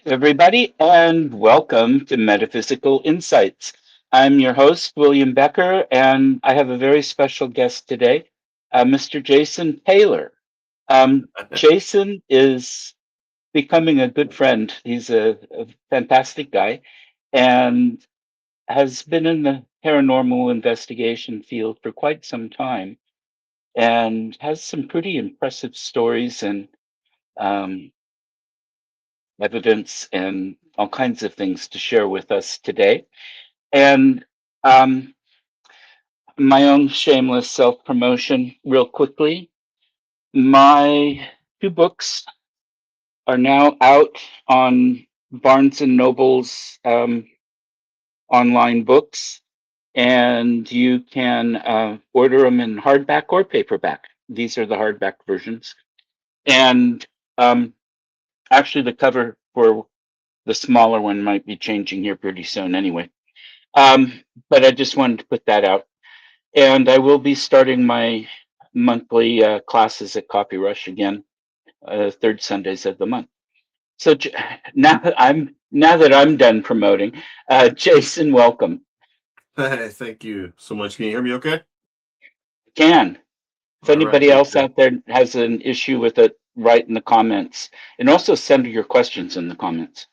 Everybody, and welcome to Metaphysical Insights. I'm your host, William Becker, and I have a very special guest today, Mr. Jason Taylor. Jason is becoming a good friend. He's a fantastic guy and has been in the paranormal investigation field for quite some time and has some pretty impressive stories and um, evidence and all kinds of things to share with us today. And um, my own shameless self promotion, real quickly. My two books are now out on Barnes and Noble's online books, and you can order them in hardback or paperback. These are the hardback versions. And um, actually, the cover for the smaller one might be changing here pretty soon anyway. But I just wanted to put that out. And I will be starting my monthly classes at Copy Rush again, third Sundays of the month. So now that I'm done promoting, Jason, welcome. Hey, thank you so much. Can you hear me okay? Can if All right, anybody good, else good. out there has an issue with it, write in the comments, and also send your questions in the comments.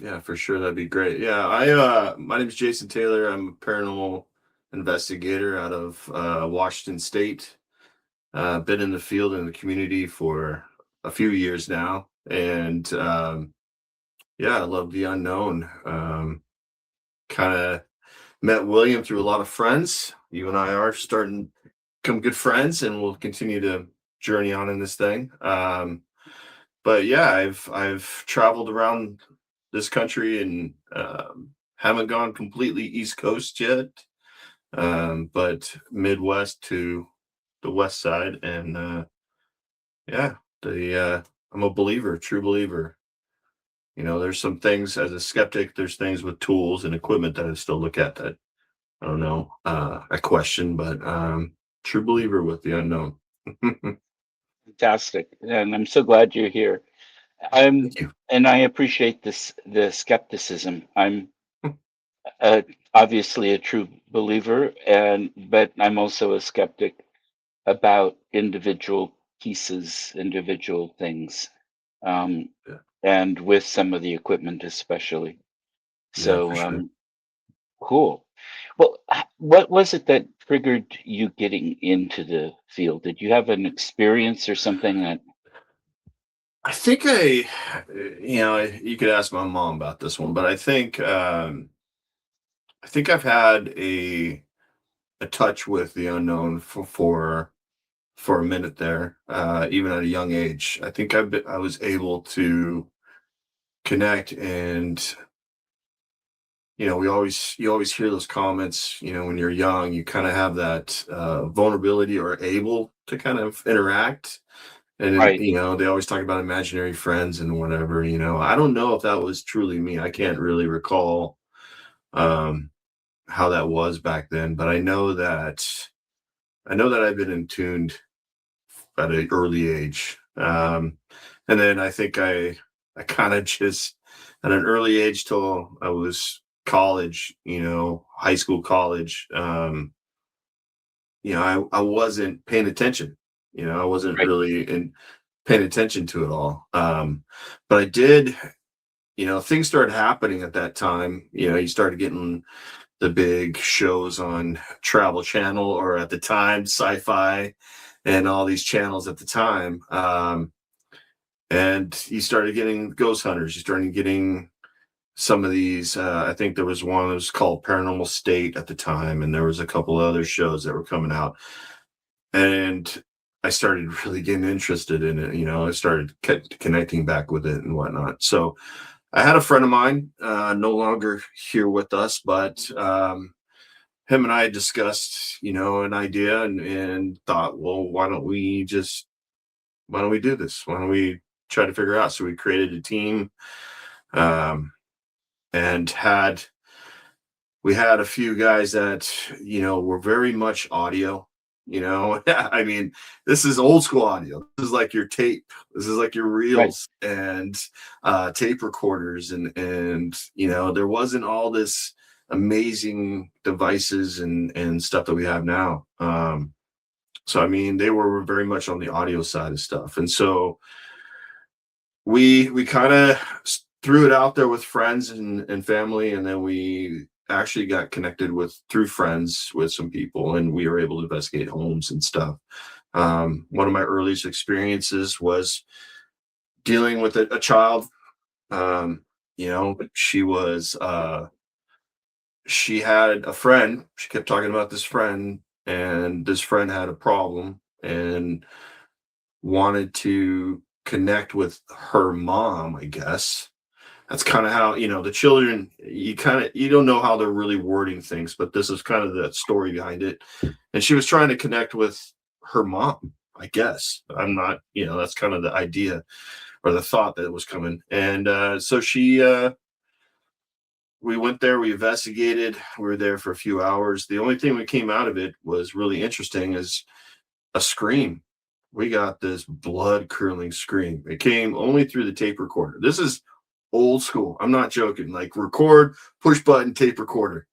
Yeah, for sure. That'd be great. Yeah, my name is Jason Taylor. I'm a paranormal investigator out of Washington State. Been in the field in the community for a few years now. And yeah, I love the unknown. Kind of met William through a lot of friends. You and I are starting to become good friends, and we'll continue to journey on in this thing. But yeah, I've traveled around this country and haven't gone completely East Coast yet, but Midwest to the West Side, and yeah, the I'm a believer, true believer. You know, there's some things as a skeptic. There's things with tools and equipment that I still look at that I don't know, I question, but true believer with the unknown. Fantastic, and I'm so glad you're here. I'm, Thank you. and I appreciate the skepticism. I'm uh, obviously a true believer, and but I'm also a skeptic about individual pieces, individual things, um, Yeah, and with some of the equipment especially. yeah, for So sure. cool. Well, what was it that triggered you getting into the field? Did you have an experience or something that? I think you could ask my mom about this one, but I think I've had a touch with the unknown for a minute there, even at a young age. I think I was able to connect, and you always hear those comments. You know, when you're young, you kind of have that vulnerability or able to kind of interact. And then, Right. they always talk about imaginary friends and whatever. I don't know if that was truly me. I can't really recall um, how that was back then, but I know that I've been in tuned at an early age. And then I think I kind of just at an early age till I was college, high school, college. I wasn't paying attention. I wasn't Right. really paying attention to it all. But I did. Things started happening at that time. You started getting the big shows on Travel Channel, or at the time, Sci-Fi, and all these channels at the time. And you started getting Ghost Hunters. You started getting some of these. I think there was one that was called Paranormal State at the time, and there was a couple other shows that were coming out. And I started really getting interested in it. I started connecting back with it and whatnot. So I had a friend of mine, no longer here with us, but him and I discussed, an idea, and thought, well, why don't we do this? Why don't we try to figure out? So we created a team, um, and we had a few guys that, were very much audio. I mean, this is old school audio. This is like your tape. This is like your Right. reels and tape recorders, and there wasn't all this amazing devices and stuff that we have now. So I mean, they were very much on the audio side of stuff, and so we kind of threw it out there with friends and family, and then we actually got connected with through friends with some people, and we were able to investigate homes and stuff. One of my earliest experiences was dealing with a child. She was she had a friend. She kept talking about this friend, and this friend had a problem and wanted to connect with her mom, I guess. That's kind of how, the children, you don't know how they're really wording things, but this is kind of the story behind it. And she was trying to connect with her mom, I guess. I'm not, that's kind of the idea or the thought that was coming. And so we went there, we investigated, we were there for a few hours. The only thing that came out of it was really interesting is a scream. We got this blood curdling scream. It came only through the tape recorder. This is old school. I'm not joking. Like record, push button, tape recorder.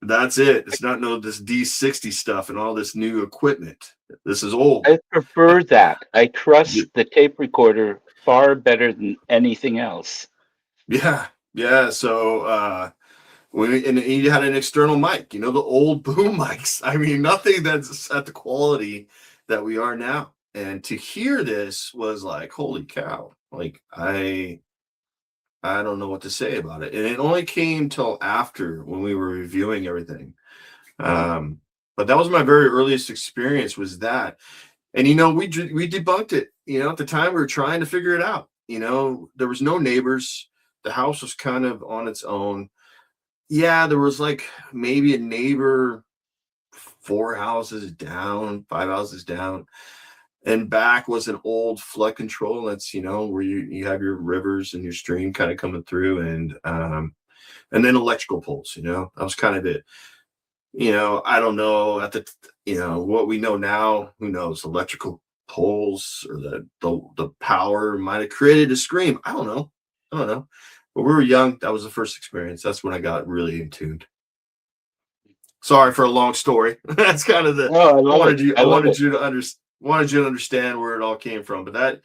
That's it. It's not this D60 stuff and all this new equipment. This is old. I prefer that. I trust the tape recorder far better than anything else. Yeah. Yeah. So and you had an external mic, the old boom mics. I mean, nothing that's at the quality that we are now. And to hear this was like, holy cow. Like I don't know what to say about it. And it only came till after when we were reviewing everything. But that was my very earliest experience was that. And, we debunked it, at the time we were trying to figure it out. There was no neighbors. The house was kind of on its own. Yeah, there was like maybe a neighbor 4 houses down, 5 houses down. And back was an old flood control. That's, where you have your rivers and your stream kind of coming through and then electrical poles, that was kind of it. I don't know what we know now, who knows, electrical poles or the power might have created a scream. I don't know. But we were young. That was the first experience. That's when I got really in tuned. Sorry for a long story. That's kind of the No, I I love wanted it. you I I love wanted it. you to understand where it all came from. But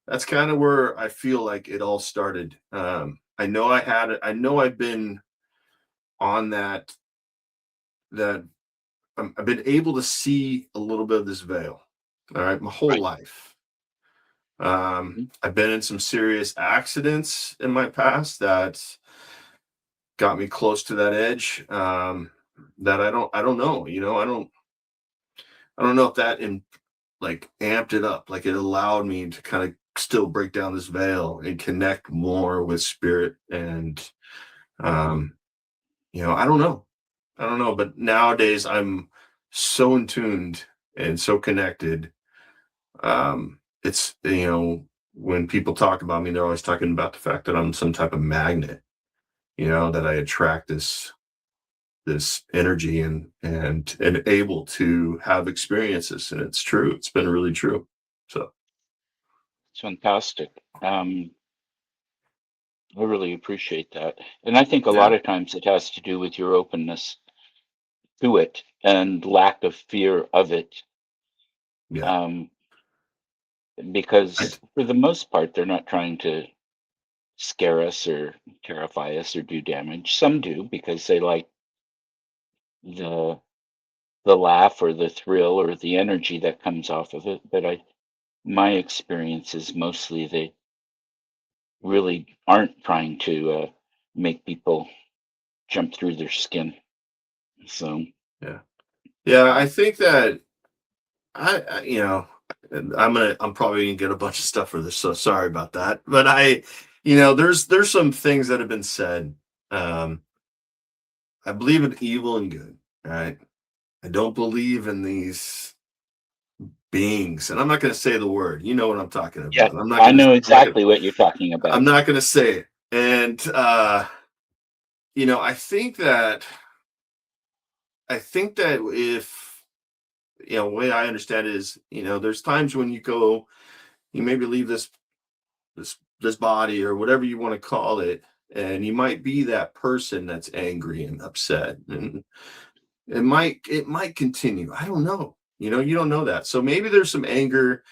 that's kind of where I feel like it all started. I know I've been on that I've been able to see a little bit of this veil. All right, my whole Right. life. Mhm. I've been in some serious accidents in my past that got me close to that edge. That I don't know. I don't know if that like amped it up, like it allowed me to kind of still break down this veil and connect more with spirit and um I don't know, but nowadays I'm so in tuned and so connected. It's when people talk about me, they're always talking about the fact that I'm some type of magnet, that I attract this energy and able to have experiences, and it's true. It's been really true. So It's fantastic. I really appreciate that. And I think a lot yeah, of times it has to do with your openness to it and lack of fear of it. yeah. Um, I because for the most part, they're not trying to scare us or terrify us or do damage. Some do because they like the the laugh or the thrill or the energy that comes off of it. But my experience is mostly they really aren't trying to make people jump through their skin. So, Yeah. Yeah, I um, think that I and I'm probably gonna get a bunch of stuff for this, so sorry about that. But there's some things that have been said. Um, I believe in evil and good, right? I don't believe in these beings, and I'm not gonna say the word. You know what I'm talking yeah, about. I'm not I gonna know I'm not gonna exactly what you're talking I'm about. not gonna say it. And I think that if the way I understand it is, there's times when you maybe leave this body or whatever you want to call it, and you might be that person that's angry and upset, and it might continue. I don't know. You don't know that. So maybe there's some anger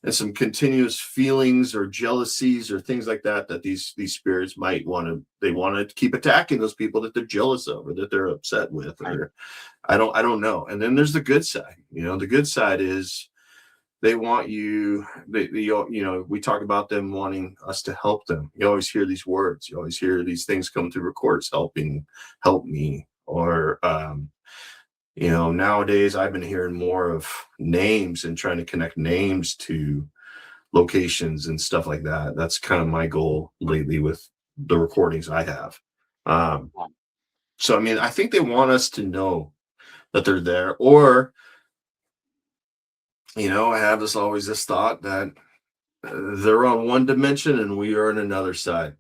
and some continuous feelings or jealousies or things like that these spirits might want to keep attacking those people that they're jealous of or that they're upset with, Right. or I don't know. And then there's the good side. The good side is they want you we talk about them wanting us to help them. You always hear these words, you always hear these things come through records: help me, or nowadays I've been hearing more of names and trying to connect names to locations and stuff like that. That's kind of my goal lately with the recordings I have. um so I mean, I think they want us to know that they're there, or I have this thought that they're on one dimension and we are on another side,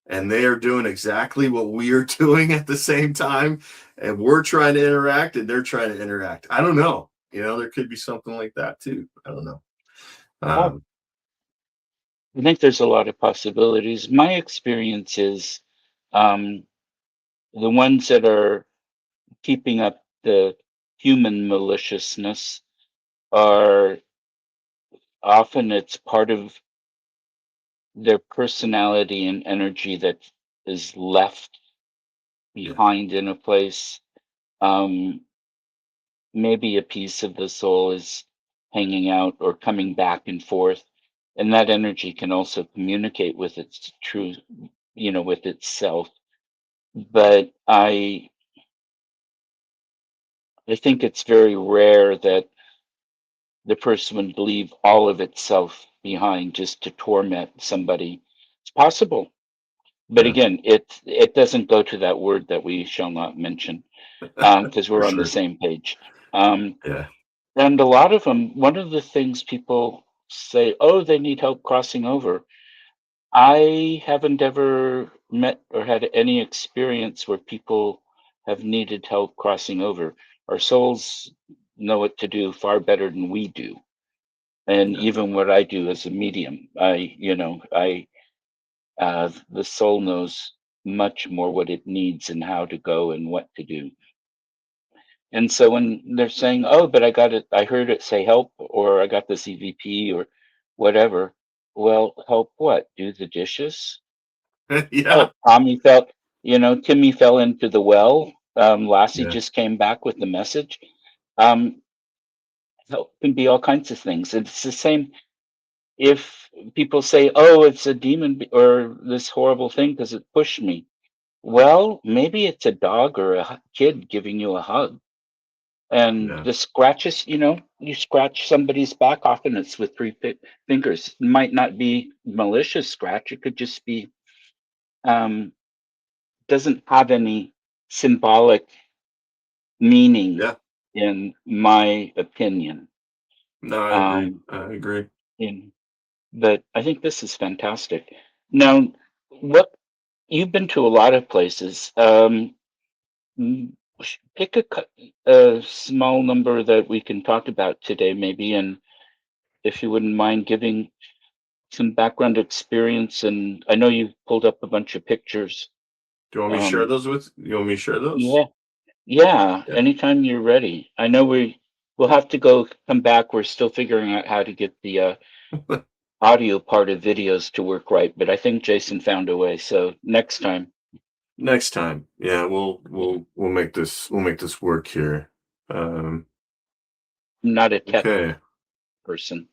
and they are doing exactly what we are doing at the same time, and we're trying to interact and they're trying to interact. I don't know. There could be something like that too. I don't know. Oh, um I think there's a lot of possibilities. My experience is um, the ones that are keeping up the human maliciousness are often it's part of their personality and energy that is left yeah, behind in a place. Um, Maybe a piece of the soul is hanging out or coming back and forth, and that energy can also communicate with its true, with itself. But I think it's very rare that the person would leave all of itself behind just to torment somebody. It's possible, but yeah. again, it doesn't go to that word that we shall not mention, because For we're on the sure. same page. Um, Yeah, and a lot of them, one of the things people say, oh, they need help crossing over. I haven't ever met or had any experience where people have needed help crossing over. Our souls know what to do far better than we do. And yeah, even what I do as a medium, the soul knows much more what it needs and how to go and what to do. And so when they're saying, "Oh, but I got it, I heard it say help, or I got this EVP, or whatever," well, help what? Do the dishes? yeah, Oh, Timmy fell into the well. Lassie yeah, just came back with the message. Um, Help can be all kinds of things. It's the same if people say, "Oh, it's a demon or this horrible thing because it pushed me." Well, maybe it's a dog or a kid giving you a hug. And yeah, the scratches, you scratch somebody's back, often it's with three fingers. It might not be malicious scratch. It could just be, um, doesn't have any symbolic meaning, yeah. in my opinion. No, I agree. Um, I agree. in, but I think this is fantastic. Now, what you've been to a lot of places. Mm, Pick a small number that we can talk about today, maybe, and if you wouldn't mind giving some background experience. And I know you pulled up a bunch of pictures. Do you want me to share Um, those with? You want me to share those? yeah, yeah. Yeah. Anytime you're ready. I know we'll have to come back. We're still figuring out how to get the audio part of videos to work right, but I think Jason found a way. So next time, Next time. Yeah, we'll yeah. we'll we'll make this work here. Um, I'm not a tech okay. person.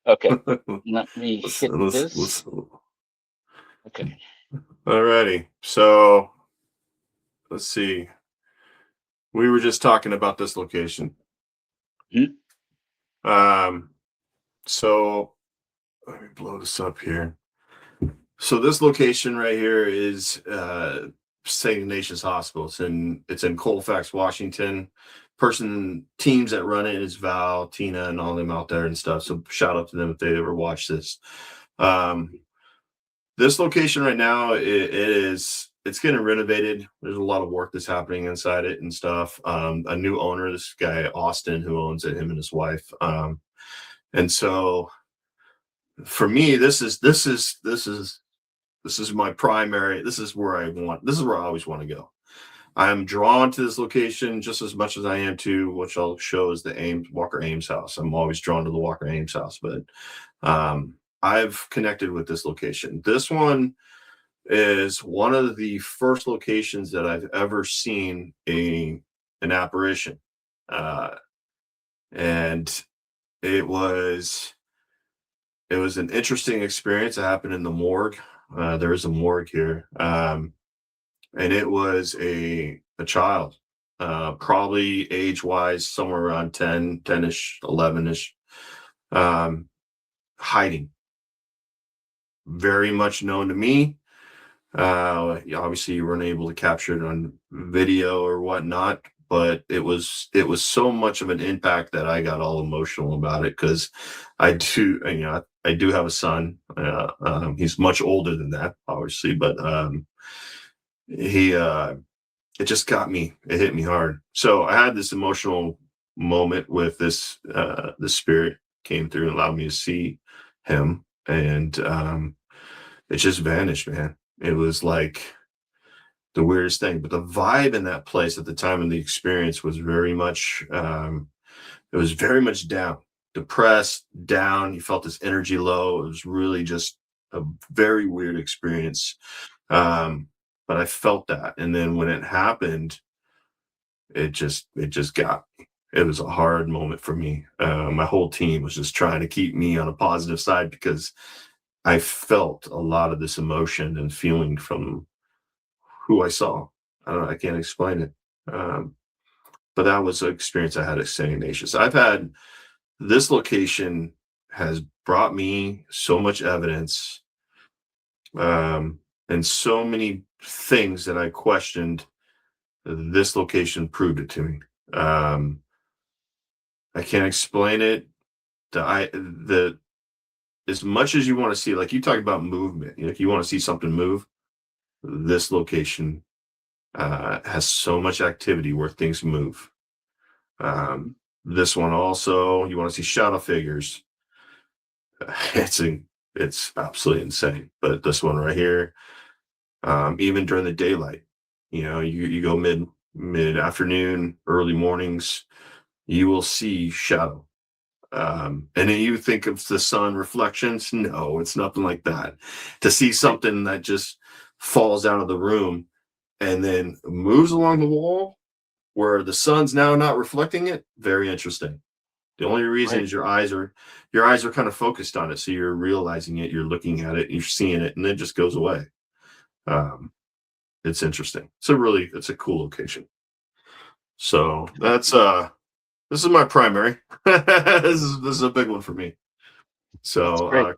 Okay, let's let me hit let's this. Okay. alrighty. So let's see. We were just talking about this location. Hmm? Um, so let me blow this up here. So this location right here is St. Ignatius Hospital. It's in Colfax, Washington. Teams that run it is Val, Tina, and all them out there and stuff. So shout out to them if they ever watch this. Um, this location right now, it is it's getting renovated. There's a lot of work that's happening inside it and stuff. A new owner, this guy Austin, who owns it, him and his wife. And so for me, this is my primary. This is where I want. This is where I always want to go. I'm drawn to this location just as much as I am to, which I'll show, is the Ames Walker Ames house. I'm always drawn to the Walker Ames house, but I've connected with this location. This one is one of the first locations that I've ever seen an apparition, uh, and it was it was an interesting experience. It happened in the morgue. There is a morgue here, and it was a child, probably age wise somewhere around 10-ish, 11-ish, um, hiding. Very much known to me. Obviously, you weren't able to capture it on video or whatnot, but it was so much of an impact that I got all emotional about it because I do have a son. He's much older than that, obviously, but he it just got me. It hit me hard. So I had this emotional moment with this. The spirit came through and allowed me to see him, and it just vanished, man. It was like the weirdest thing. But the vibe in that place at the time of the experience was very much it was very much down, depressed, down. You felt this energy low. It was really just a very weird experience. But I felt that. And then when it happened, it just got me. It was a hard moment for me. My whole team was just trying to keep me on a positive side because I felt a lot of this emotion and feeling from who I saw. I can't explain it. Um, but that was an experience I had at St. Ignatius. I've had this location has brought me so much evidence, and so many things that I questioned. This location proved it to me. I can't explain it. The as much as you want to see, like you talk about movement, like you want to see something move. This location has so much activity where things move. This one also, you want to see shadow figures. It's it's absolutely insane. But this one right here, even during the daylight, you go mid afternoon, early mornings, you will see shadow. And then you think of the sun reflections. No, it's nothing like that. To see something that just falls out of the room and then moves along the wall where the sun's now not reflecting it, very interesting. The only reason Right. is your eyes are kind of focused on it, so you're realizing it, you're looking at it, you're seeing it, and then it just goes away. Um, it's interesting. It's a cool location. So this is my primary. This is a big one for me. That's So great.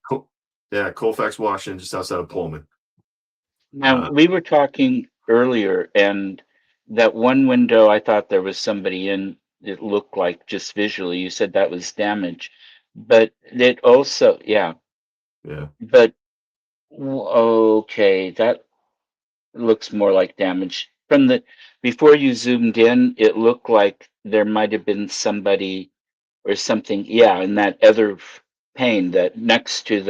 yeah, Colfax, Washington, just outside of Pullman. Now, Uh, we were talking earlier, and that one window I thought there was somebody in, it looked like just visually. You said that was damage, but it also, yeah, yeah, but okay, that looks more like damage. From the before you zoomed in, it looked like there might have been somebody or something, yeah, in that other pane that next to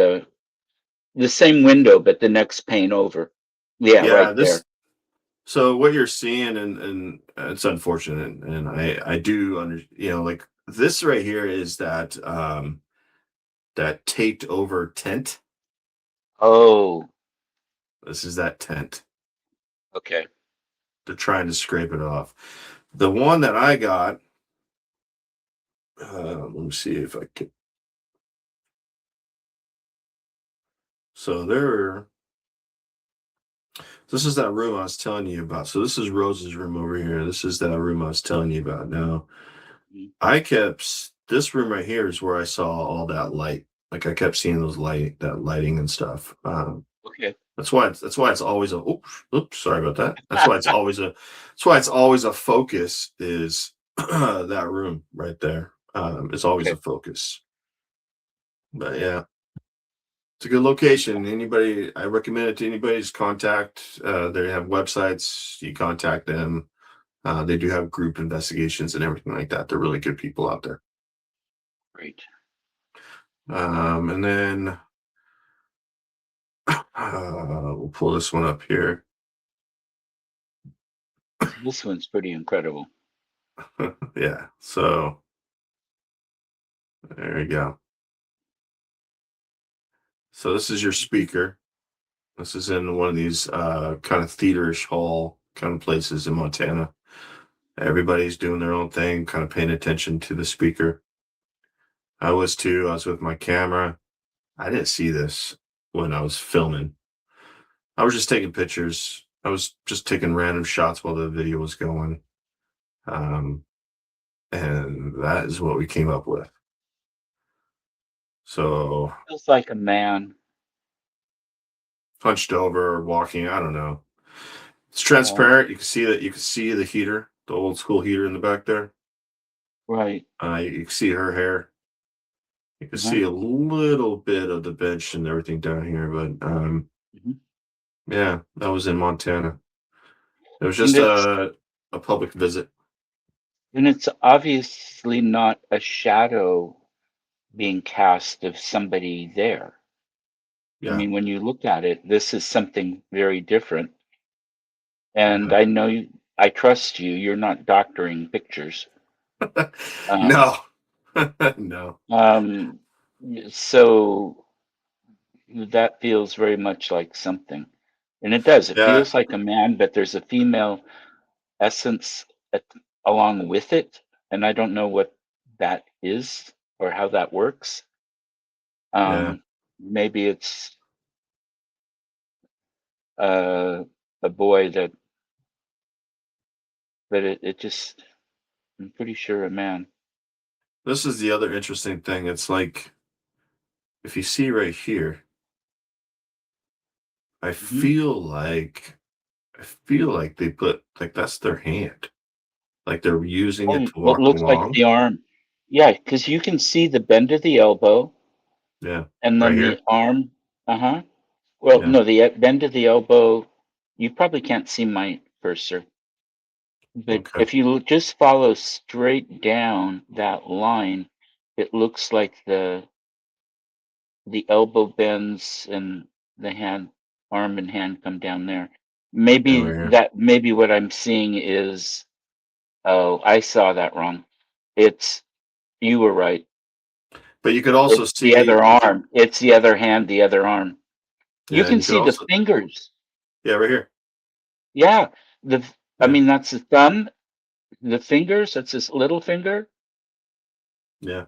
the same window, but the next pane over. Yeah, yeah. right there. This So what you're seeing, and it's unfortunate, and I do like this right here is that taped over tent. Oh, This is that tent. okay. They're trying to scrape it off. The one that I got, let me see if I can. So there, this is that room I was telling you about. So this is Rose's room over here. This is that room I was telling you about. Now, Mm, this room right here is where I saw all that light. Like I kept seeing that lighting and stuff. okay. That's why it's always a oops, sorry about that. That's why it's always a focus is that room right there. It's always Okay. a focus. But yeah. It's a good location. Anybody, I recommend it to anybody's contact. They have websites. You contact them. They do have group investigations and everything like that. They're really good people out there. Great. And then we'll pull this one up here. This one's pretty incredible. Yeah. So there you go. So this is your speaker. This is in one of these kind of theaterish hall kind of places in Montana. Everybody's doing their own thing, kind of paying attention to the speaker. I was too. I was with my camera. I didn't see this when I was filming. I was just taking pictures. I was just taking random shots while the video was going. Um, and that is what we came up with. So Feels like a man. hunched over, walking. I don't know. It's Yeah. transparent. You can see that. You can see the heater, the old school heater in the back there. Right. You can see her hair. You can Uh-huh. see a little bit of the bench and everything down here, but Mhm. yeah, that was in Montana. It was And just it's a public visit. and it's obviously not a shadow being cast of somebody there. I Yeah, mean, when you look at it, this is something very different. And yeah. I know I trust you. You're not doctoring pictures. Um, No, no. um, so that feels very much like something. And it does. It Yeah, feels like a man, but there's a female essence at, along with it. And I don't know what that is or how that works. yeah. Maybe it's uh, a boy that, but it just, I'm pretty sure a man. This is the other interesting thing. It's like if you see right here, I Hmm. feel like I feel like they put like that's their hand. Like they're using it Oh, to well, it walk looks like along. the arm. Yeah, because you can see the bend of the elbow Yeah, and right then the here. arm. Uh-huh. Well, Yeah. no, the bend of the elbow. You probably can't see my cursor, but Okay. if you just follow straight down that line, it looks like the elbow bends and the hand, arm and hand come down there. Yeah, right Maybe here. that, maybe what I'm seeing is, oh, I saw that wrong. It's, you were right. But you could also It's the see. other arm. It's the other hand, the other arm. You Yeah, and can you could see the also. fingers. Yeah, right here. Yeah. I Yeah, mean, that's the thumb, the fingers, that's his little finger. yeah.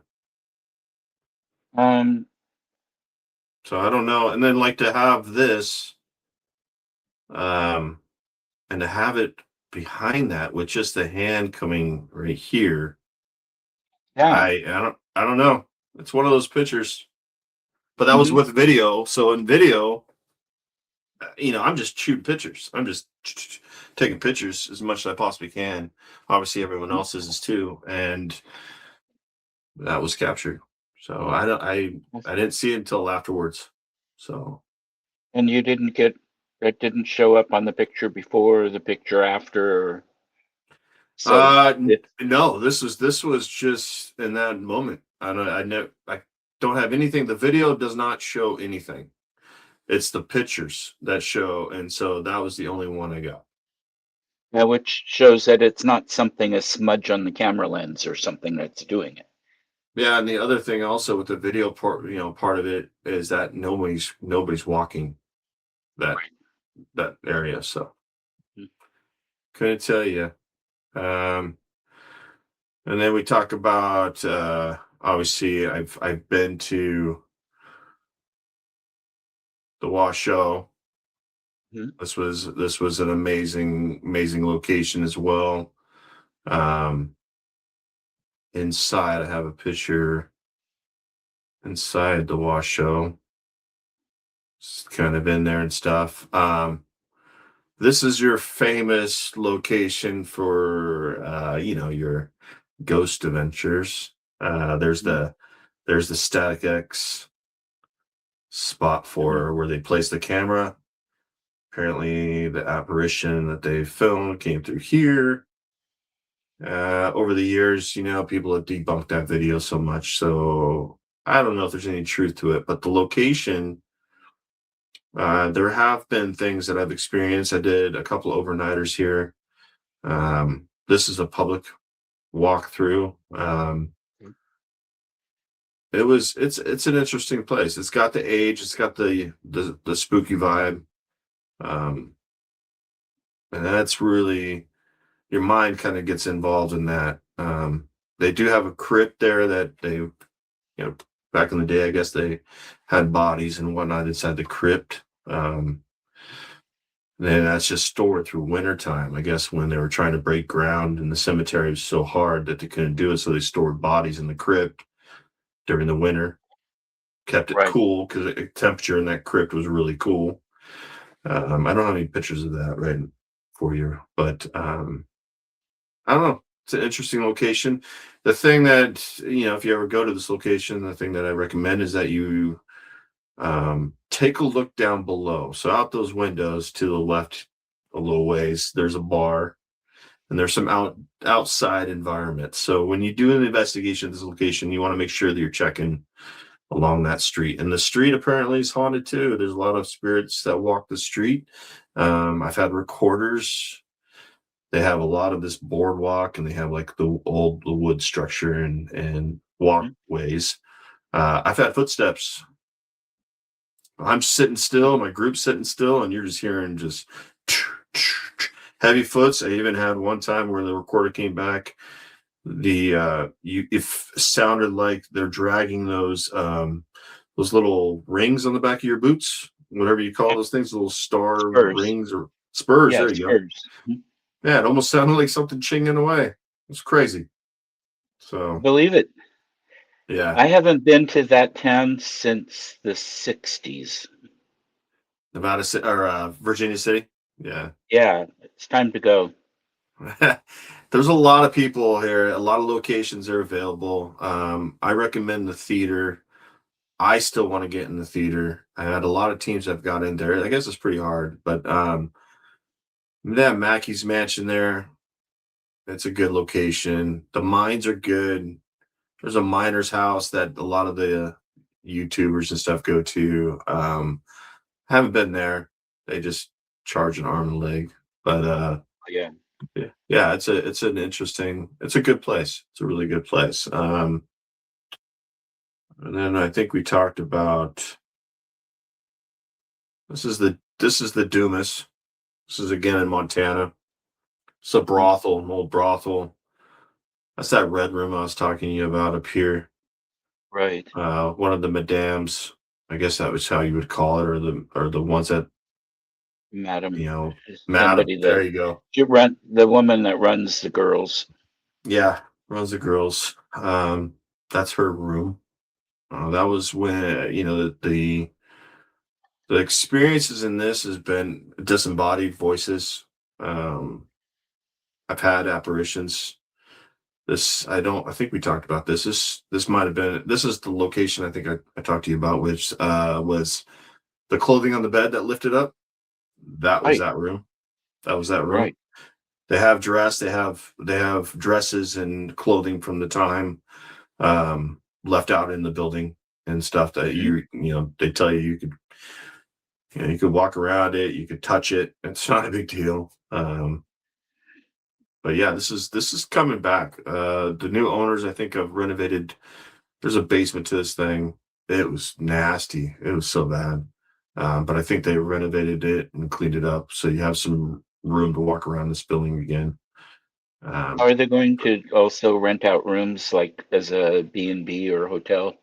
Um, So I don't know. And then like to have this, um, and to have it behind that with just the hand coming right here. yeah. I don't know. It's one of those pictures. But that was Hmm. with video. So in video, I'm just shooting pictures. I'm just taking pictures as much as I possibly can. Obviously, everyone else's is too, and that was captured. So I don't. I didn't see it until afterwards. So And you didn't get, it didn't show up on the picture before or the picture after. Or, so it, no, this was just in that moment. I don't have anything. The video does not show anything. It's the pictures that show, and so that was the only one I got. which shows that it's not something, a smudge on the camera lens or something that's doing it. Yeah, and the other thing also with the video part of it is that nobody's walking that Right. that area. So Mhm. couldn't tell you. Um, and then we talk about obviously I've been to the Washoe. Mhm. This was an amazing location as well. Um, inside I have a picture inside the Washoe. It's kind of in there and stuff. This is your famous location for your ghost adventures. There's Mhm. the Static X spot Mhm. for where they placed the camera. Apparently, the apparition that they filmed came through here. Over the years, people have debunked that video so much, so I don't know if there's any truth to it. But the location, there have been things that I've experienced. I did a couple of overnighters here. This is a public walkthrough. Mhm. It's an interesting place. It's got the age, it's got the spooky vibe. Um, and that's really, your mind kind of gets involved in that. They do have a crypt there that back in the day, I guess they had bodies and whatnot inside the crypt. And that's just stored through wintertime. I guess when they were trying to break ground and the cemetery was so hard that they couldn't do it, so they stored bodies in the crypt during the winter, kept it Right. cool because the temperature in that crypt was really cool. I don't have any pictures of that right for you, but I don't know. It's an interesting location. The thing that, if you ever go to this location, the thing that I recommend is that you take a look down below. So out those windows to the left a little ways, there's a bar and there's some outside environment. So when you do an investigation of this location, you want to make sure that you're checking along that street. And the street apparently is haunted too. There's a lot of spirits that walk the street. I've had recorders. They have a lot of this boardwalk, and they have like the wood structure and Mhm. walkways. I've had footsteps. I'm sitting still, my group's sitting still, and you're just hearing just heavy foots. I even had one time where the recorder came back. If sounded like they're dragging those little rings on the back of your boots, whatever you call Yeah. those things, little star Spurs. rings or spurs. Yeah, There you go. spurs. Mhm. Yeah, it almost sounded like something chinging away. It's crazy. I So believe it. yeah, I haven't been to that town since the 60s. or Virginia City. Yeah. Yeah, it's time to go. There's a lot of people here, a lot of locations are available. I recommend the theater. I still want to get in the theater. I had a lot of teams that got in there. I guess it's pretty hard, but they have Mackey's Mansion there. It's a good location. The mines are good. There's a miner's house that a lot of the YouTubers and stuff go to. Haven't been there. They just charge an arm and a leg. But Yeah. yeah, it's a good place. It's a really good place. And then I think we talked about this is the Dumas. This is again in Montana. It's a Mhm. brothel, an old brothel. That's that red room I was talking to you about up here. Right. One of the madams, I guess that was how you would call it, or the ones that you Madam know, is madam. somebody There that you go. the woman that runs the girls. Yeah, runs the girls. That's her room. That was when the experiences in this has been disembodied voices. Um, I've had apparitions. I think we talked about this. This might have been, this is the location I think I talked to you about, which was the clothing on the bed that lifted up. That was Right. that room. That was that room. Right. They have dresses and clothing from the time left out in the building and stuff that Mhm. they tell you you could walk around it, you could touch it. It's not a big deal. But yeah, this is coming back. The new owners, I think, have renovated. There's a basement to this thing. It was nasty. It was so bad. But I think they renovated it and cleaned it up, so you have some room to walk around this building again. Um, Are they going to also rent out rooms like as a B and B or hotel?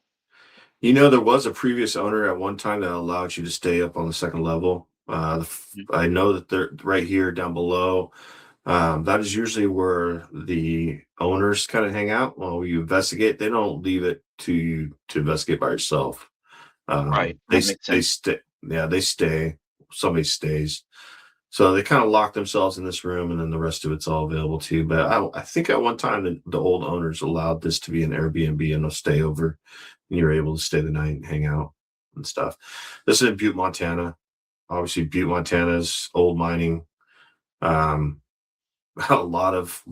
there was a previous owner at one time that allowed you to stay up on the second level. Mhm. I know that they're right here down below. That is usually where the owners kind of hang out while you investigate. They don't leave it to you to investigate by yourself. Right. They That makes they sense. stay. Yeah, they stay. Somebody stays. So they kind of lock themselves in this room, and then the rest of it's all available to you. But I think at one time the old owners allowed this to be an Airbnb and a stay over, and you're able to stay the night and hang out. and stuff. This is in Butte, Montana. Obviously, Butte, Montana's old mining. Um, a lot of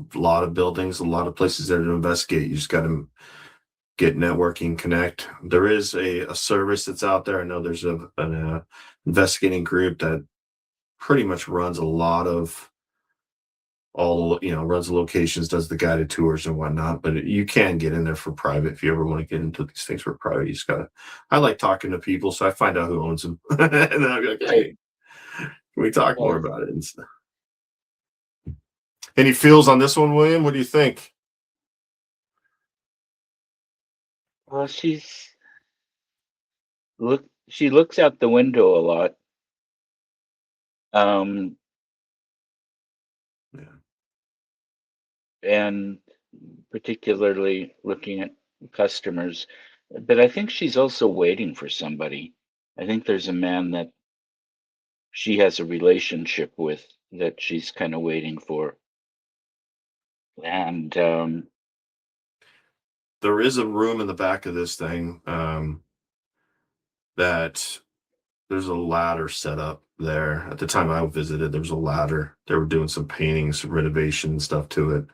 buildings, a lot of places there to investigate. You just got to get networking, connect. There is a service that's out there. I know there's an investigating group that pretty much runs a lot of runs the locations, does the guided tours and whatnot. But you can get in there for private if you ever want to get into these things for private. You just gotta. I like talking to people, so I find out who owns them, and then I'll be like, Right. hey, can we talk more Right. about it and stuff? Any feels on this one, William? What do you think? Well, she looks out the window a lot, um, Yeah. and particularly looking at customers. But I think she's also waiting for somebody. I think there's a man that she has a relationship with that she's kind of waiting for. And There is a room in the back of this thing that there's a ladder set up there. At the time I visited, there was a ladder. They were doing some painting, some renovation stuff to it.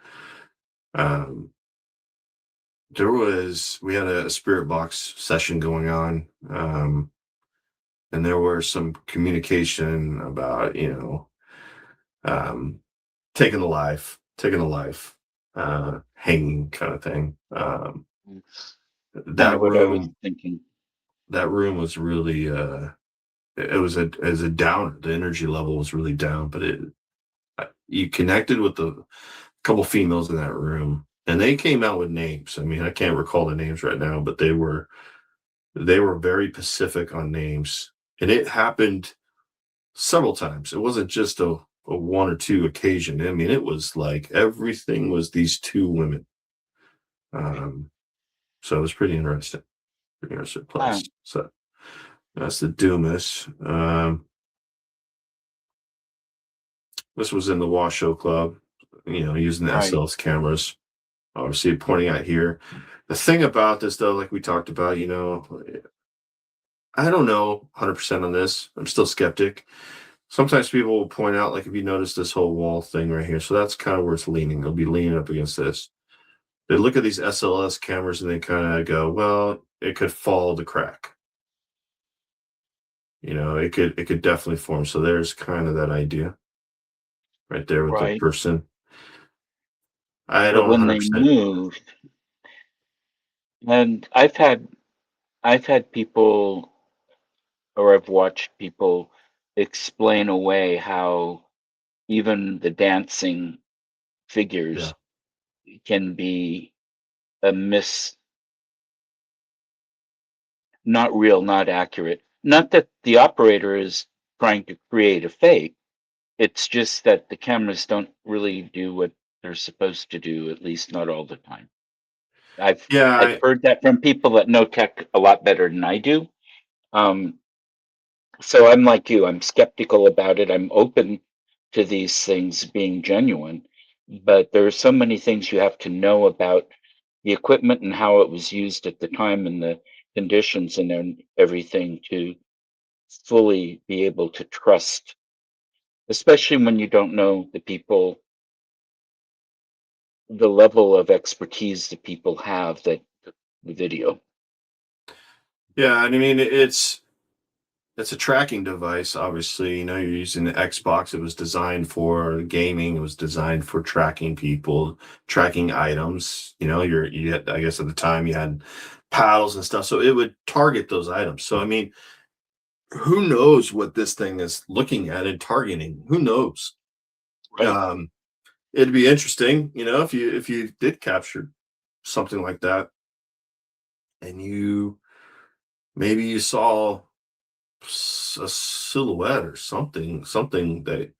Um, we had a spirit box session going on, and there was some communication about, um, taking a life, hanging kind of thing. kind of That what I was room, thinking. that room was really, it was as a downer. The energy level was really down, but you connected with the couple females in that room, and they came out with names. I mean, I can't recall the names right now, but they were very specific on names, and it happened several times. It wasn't just a one or two occasion. I mean, it was like everything was these two women. Right. Um, so it was pretty interesting place. Um, So that's the Dumas. This was in the Washoe Club, using the right. SLS cameras. Obviously, pointing out here. The thing about this, though, like we talked about, I don't know 100% on this. I'm still skeptic. Sometimes people will point out, like, if you notice this whole wall thing right here, so that's kind of where it's leaning. It'll be leaning up against this. They look at these SLS cameras and they kind of go, well, it could fall the crack. It could definitely form. So there's kind of that idea right there with the Right. person. I But don't when they 100%. move, and I've had people, or I've watched people explain away how even the dancing Yeah. figures can be a not real, not accurate. Not that the operator is trying to create a fake. It's just that the cameras don't really do what they're supposed to do, at least not all the time. I've Yeah. I've heard that from people that know tech a lot better than I do. Um, so I'm like you. I'm skeptical about it. I'm open to these things being genuine, but there are so many things you have to know about the equipment and how it was used at the time and the conditions and then everything to fully be able to trust, especially when you don't know the people, the level of expertise that people have that the video. Yeah. And I mean, it's a tracking device. Obviously, you're using the Xbox. It was designed for gaming. It was designed for tracking people, tracking items. You had, I guess at the time you had paddles and stuff, so it would target those items. So I mean, who knows what this thing is looking at and targeting? Who knows? Right. Um, it'd be interesting, if you did capture something like that, and maybe you saw a silhouette or something that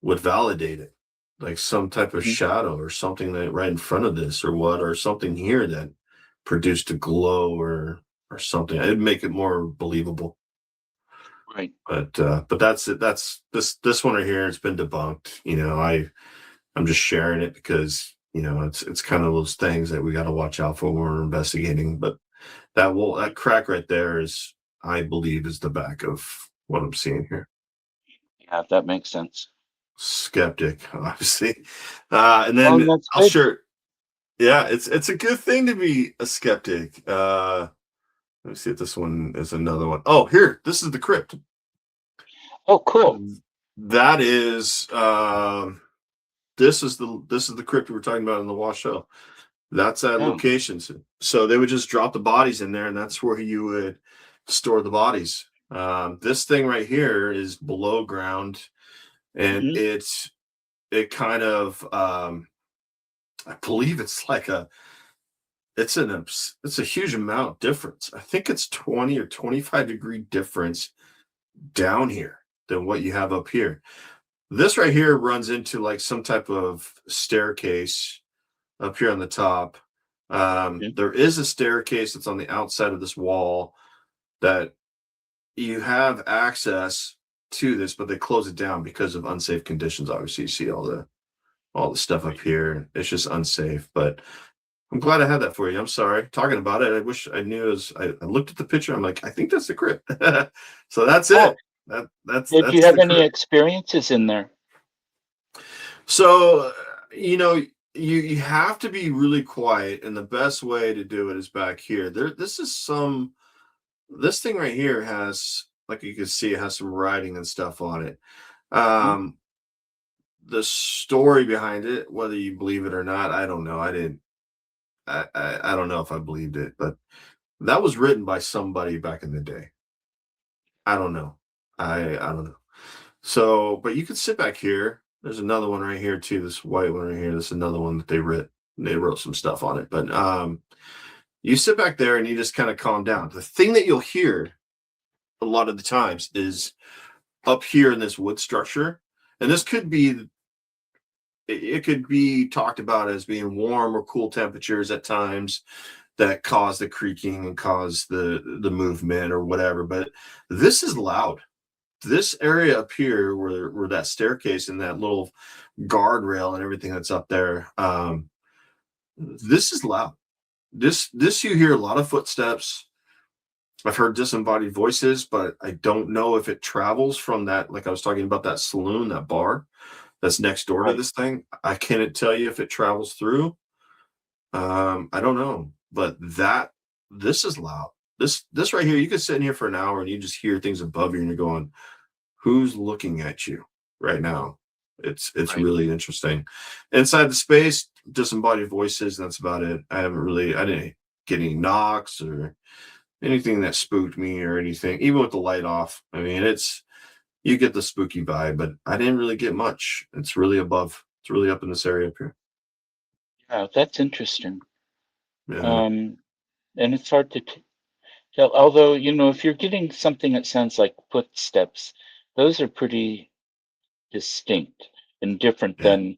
would validate it, like some type of Mhm. shadow or something that right in front of this or something here that produced a glow or something. It'd make it more believable. Right. But that's it. That's this one right here. It's been debunked. I'm just sharing it because it's kind of those things that we got to watch out for when we're investigating. But that crack right there is I believe is the back of what I'm seeing here. Yeah, that makes sense. Skeptic, obviously. And Well, then and that's I'll good. share. Yeah, it's a good thing to be a skeptic. Let me see if this one is another one. Oh, here, this is the crypt. Oh, cool. That is this is the crypt we were talking about in the wash show. That's at Yeah. locations. So they would just drop the bodies in there, and that's where you would store the bodies. This thing right here is below ground, and Hmm. it kind of I believe it's a huge amount difference. I think it's 20 or 25-degree difference down here than what you have up here. This right here runs into like some type of staircase up here on the top. There is a staircase that's on the outside of this wall that you have access to this, but they close it down because of unsafe conditions. Obviously, you see all the stuff up Right. here. It's just unsafe. But I'm glad I had that for you. I'm sorry talking about it. I wish I knew. I looked at the picture. I'm like, I think that's the crypt. So that's Oh, it. did you That's have the any crypt. experiences in there? So you know, you have to be really quiet, and the best way to do it is back here. This thing right here has, like you can see, it has some writing and stuff on it. Mhm. Um, the story behind it, whether you believe it or not, I don't know. I didn't. I don't know if I believed it, but that was written by somebody back in the day. I don't know. I don't know. So, but you could sit back here. There's another one right here too. This white one right here. This is another one that they wrote. They wrote some stuff on it. But you sit back there and you just kind of calm down. The thing that you'll hear a lot of the times is up here in this wood structure, and this could be it could be talked about as being warm or cool temperatures at times that cause the creaking and cause the movement or whatever. But this is loud. This area up here where that staircase and that little guardrail and everything that's up there, this is loud. This you hear a lot of footsteps. I've heard disembodied voices, but I don't know if it travels from that, like I was talking about, that saloon, that bar that's next door to Right. this thing. I can't tell you if it travels through. I don't know, but this is loud. This right here, you could sit in here for an hour and you just hear things above you, and you're going, "Who's looking at you right now?" It's Right. really interesting. Inside the space, disembodied voices. That's about it. I didn't get any knocks or anything that spooked me or anything. Even with the light off, I mean, you get the spooky vibe, but I didn't really get much. It's really above. It's really up in this area up here. Yeah, that's interesting. Yeah, Um, and it's hard to tell. Although, if you're getting something that sounds like footsteps, those are pretty distinct and different yeah, than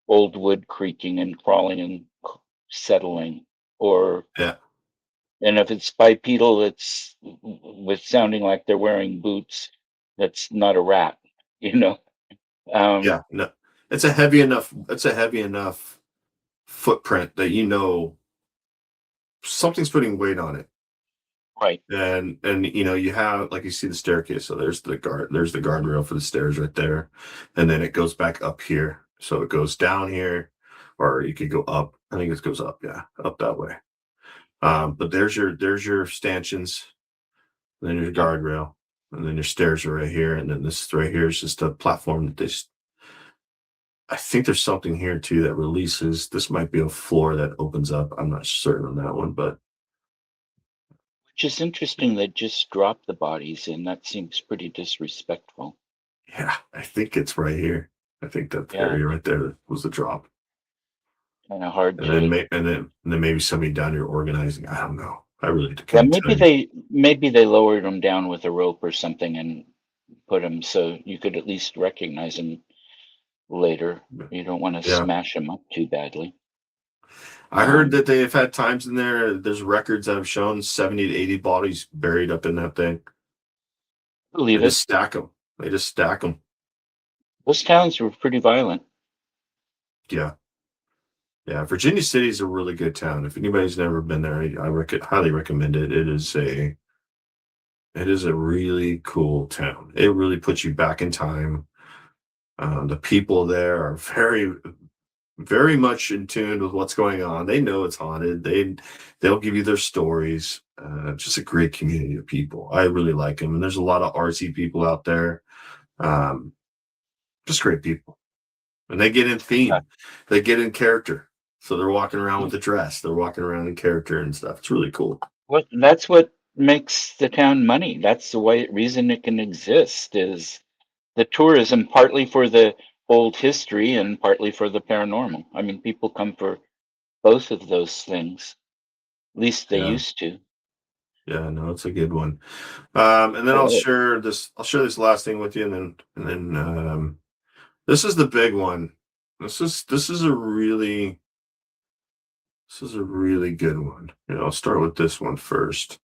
old wood creaking and crawling and settling. Or, yeah, and if it's bipedal, it's with sounding like they're wearing boots. That's not a rat, you know? yeah. Um, No, it's a heavy enough. It's a heavy enough footprint that something's putting weight on it. right. And you have, like, you see the staircase, so there's the guardrail for the stairs right there, and then it goes back up here, so it goes down here, or you could go up. I think it goes up, yeah, up that way. But there's your stanchions, and then your Yep. guardrail, and then your stairs are right here, and then this right here is just a platform that I think there's something here too that releases. This might be a floor that opens up. I'm not certain on that one, but Which is interesting. They just dropped the bodies in. That seems pretty disrespectful. yeah, I think it's right here. I think that Yeah, area right there was the drop. kind of hard And then to. maybe somebody down here organizing. I don't know. I really Yeah, can't tell maybe you. they lowered them down with a rope or something and put them so you could at least recognize them later. You don't want to Yeah. smash them up too badly. I heard Um, that they've had times in there, there's records that have shown 70 to 80 bodies buried up in that thing. They believe it. just stack them. They just stack them. Those towns were pretty violent. Yeah. Yeah. Virginia City is a really good town. If anybody's never been there, highly recommend it. It is a really cool town. It really puts you back in time. The people there are very much in tune with what's going on. They know it's haunted. They'll give you their stories. Just a great community of people. I really like them, and there's a lot of artsy people out there. Um, just great people, and they get in Uh, theme. They get in character. So they're walking around with the dress. They're walking around in character and stuff. It's really cool. that's what makes the town money. That's the reason it can exist is the tourism, partly for the old history and partly for the paranormal. I mean, people come for both of those things. At least they Yeah, used to. yeah, no, it's a good one. And then All I'll right. share this. I'll share this last thing with you, and then this is the big one. This is a really good one. I'll start with this one first.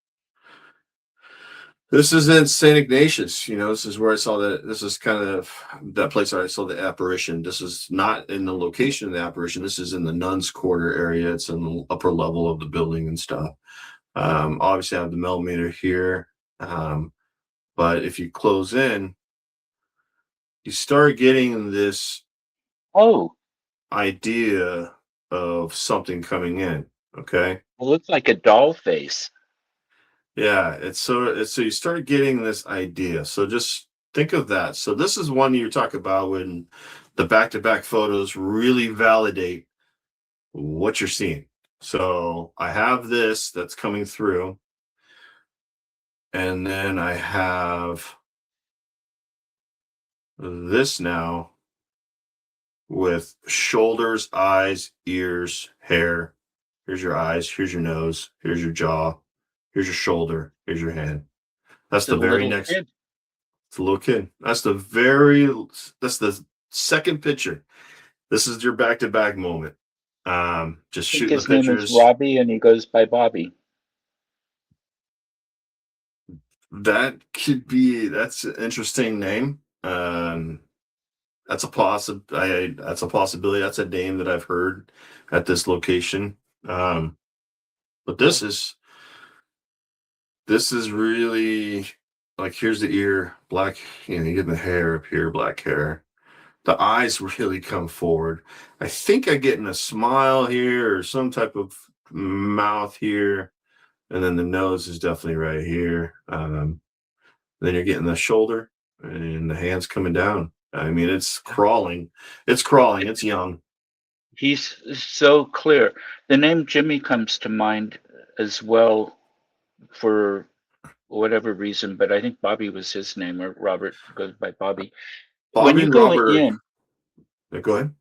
This is in St. Ignatius. This is where I saw that. This is kind of that place where I saw the apparition. This is not in the location of the apparition. This is in the nuns' quarter area. It's in the upper level of the building and stuff. Obviously, I have the millimeter here. But if you close in, you start getting this Oh, idea of something coming in. Okay. it looks like a doll face. Yeah, it's so you start getting this idea. So just think of that. So this is one you talk about when the back-to-back photos really validate what you're seeing. So I have this that's coming through, and then I have this now with shoulders, eyes, ears, hair. Here's your eyes, here's your nose, here's your jaw, here's your shoulder, here's your hand. That's It's a the very little next. kid. It's a little kid. That's the second picture. This is your back to back moment. Just I think shooting the his name is pictures. Robbie and he goes by Bobby. That's an interesting name. That's a possibility. That's a name that I've heard at this location. Um, but this is really like, here's the ear, black, you get the hair up here, black hair. The eyes really come forward. I think I get in a smile here or some type of mouth here, and then the nose is definitely right here. Then you're getting the shoulder and the hands coming down. I mean, it's crawling. It's crawling. It's young. He's so clear. The name Jimmy comes to mind as well for whatever reason, but I think Bobby was his name, or Robert goes by Bobby. When Bobby you and go Robert in, go ahead.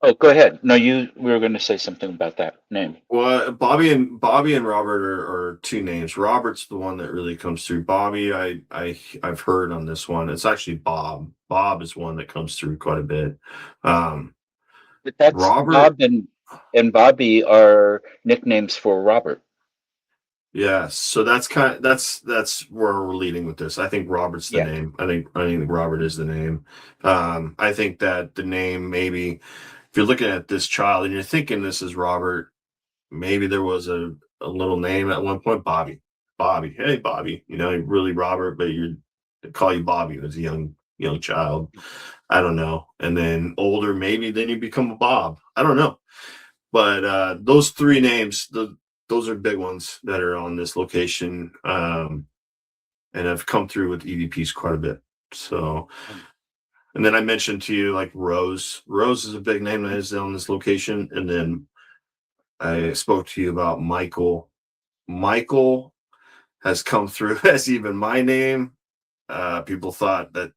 oh, go ahead. No, you we were going to say something about that name. Well, Bobby and Robert are two names. Robert's the one that really comes through. Bobby, I've heard on this one. It's actually Bob. Bob is one that comes through quite a bit. Um, But that's Robert, Bob and Bobby are nicknames for Robert. yeah. So that's where we're leading with this. I think Robert's the Yeah. name. I think Robert is the name. I think that the name, maybe if you're looking at this child and you're thinking this is Robert, maybe there was a little name at one point, Bobby. Bobby, hey Bobby, really Robert, but they call you Bobby as a young child. I don't know. And then older, maybe then you become a Bob. I don't know. But those three names, those are big ones that are on this location, and have come through with EVPs quite a bit. So, and then I mentioned to you like Rose. Rose is a big name that is on this location. And then I spoke to you about Michael. Michael has come through as even my name. People thought that,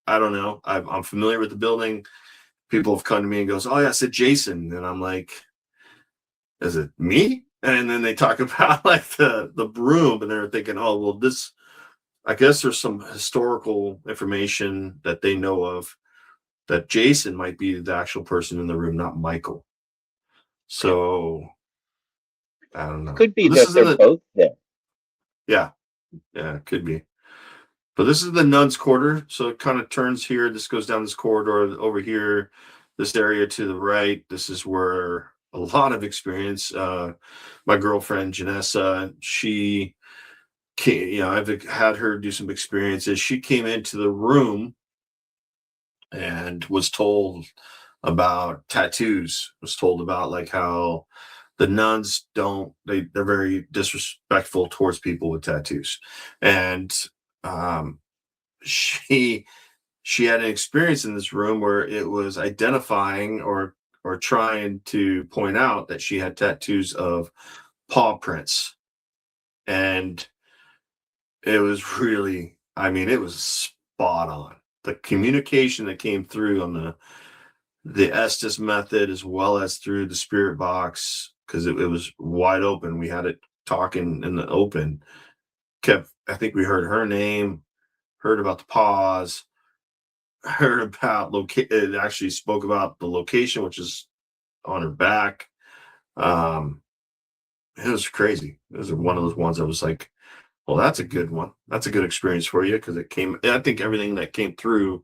I don't know. I'm familiar with the building. People have come to me and goes, "Oh yeah, I said Jason," and I'm like, "Is it me?" And then they talk about like the broom, and they're thinking, "Oh well, this." I guess there's some historical information that they know of that Jason might be the actual person in the room, not Michael. Okay. So I don't It know. could be This that is in they're the both there. yeah, yeah, it could be. But this is the nuns quarter, so it kind of turns here. This goes down this corridor over here, this area to the right. This is where a lot of experience. My girlfriend Janessa, she I've had her do some experiences. She came into the room and was told about tattoos, was told about like how the nuns don't, they're very disrespectful towards people with tattoos. And um she she had an experience in this room where it was identifying or trying to point out that she had tattoos of paw prints. And it was really, I mean, it was spot on. The communication that came through on the Estes method, as well as through the spirit box, because it was wide open. We had it talking in the open. I think we heard her name, heard about the pause, heard about it actually spoke about the location, which is on her back. Um, it was crazy. It was one of those ones that was like, well, that's a good one. That's a good experience for you because it came. I think everything that came through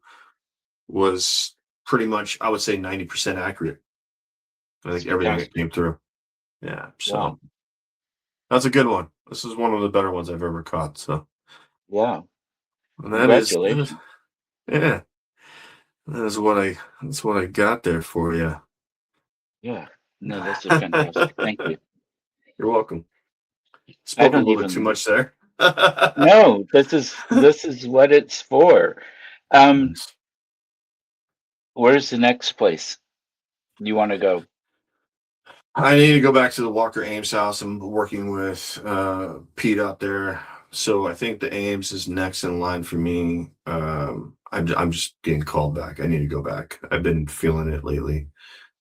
was pretty much, I would say, 90% accurate. I That's think everything that fantastic. came through. Yeah. Yeah. So that's a good one. This is one of the better ones I've ever caught. So, Yeah. and Congratulations. yeah, that's what I got there for you. Yeah. No, this is fantastic. Thank you. You're welcome. I Spoke a don't little bit too even much there. no, this is what it's for. Um, Nice. where's the next place you want to go? I need to go back to the Walker Ames house. I'm working with Pete out there. So I think the Ames is next in line for me. I'm just getting called back. I need to go back. I've been feeling it lately.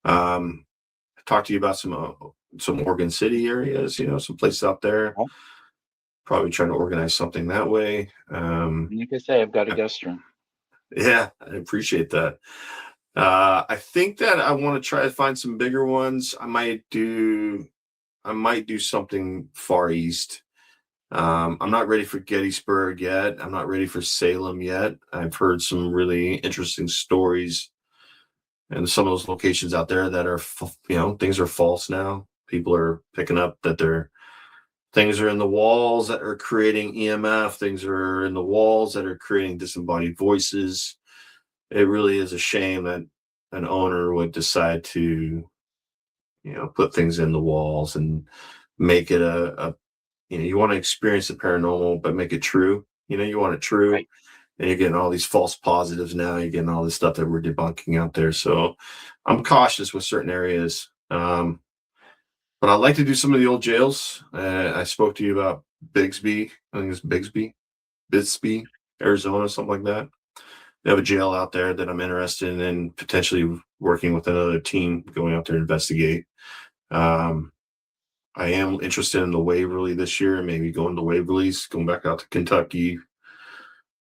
I talked to you about some Oregon City areas, some places out there. Well, Probably trying to organize something that way. like I say, I've got a guest room. Yeah, I appreciate that. I think that I want to try to find some bigger ones. I might do something far east. I'm not ready for Gettysburg yet. I'm not ready for Salem yet. I've heard some really interesting stories and some of those locations out there that are, things are false now. People are picking up that things are in the walls that are creating EMF. Things are in the walls that are creating disembodied voices. It really is a shame that an owner would decide to, put things in the walls and make it a you want to experience the paranormal, but make it true. You want it true. Right. And you're getting all these false positives now. You're getting all this stuff that we're debunking out there. So I'm cautious with certain areas. But I'd like to do some of the old jails. I spoke to you about Bigsby. I think it's Bixby, Arizona, something like that. They have a jail out there that I'm interested in potentially working with another team going out there to investigate. Um, I am interested in the Waverly this year, maybe going to Waverly's, going back out to Kentucky.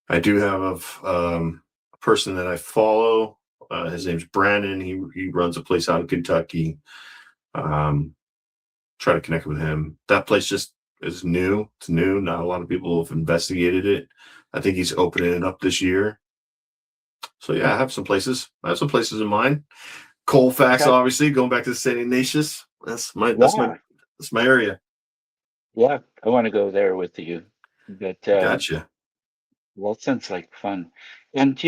I do have a person that I follow. His name's Brandon. He runs a place out in Kentucky. Um, Try to connect with him. That place just is new. It's new. Not a lot of people have investigated it. I think he's opening it up this year. So yeah, I have some places. I have some places in mind. Colfax, Okay. obviously, going back to St. Ignatius. That's my that's my Yeah. that's my area. Yeah. I want to go there with you. But Gotcha. well, it sounds like fun. And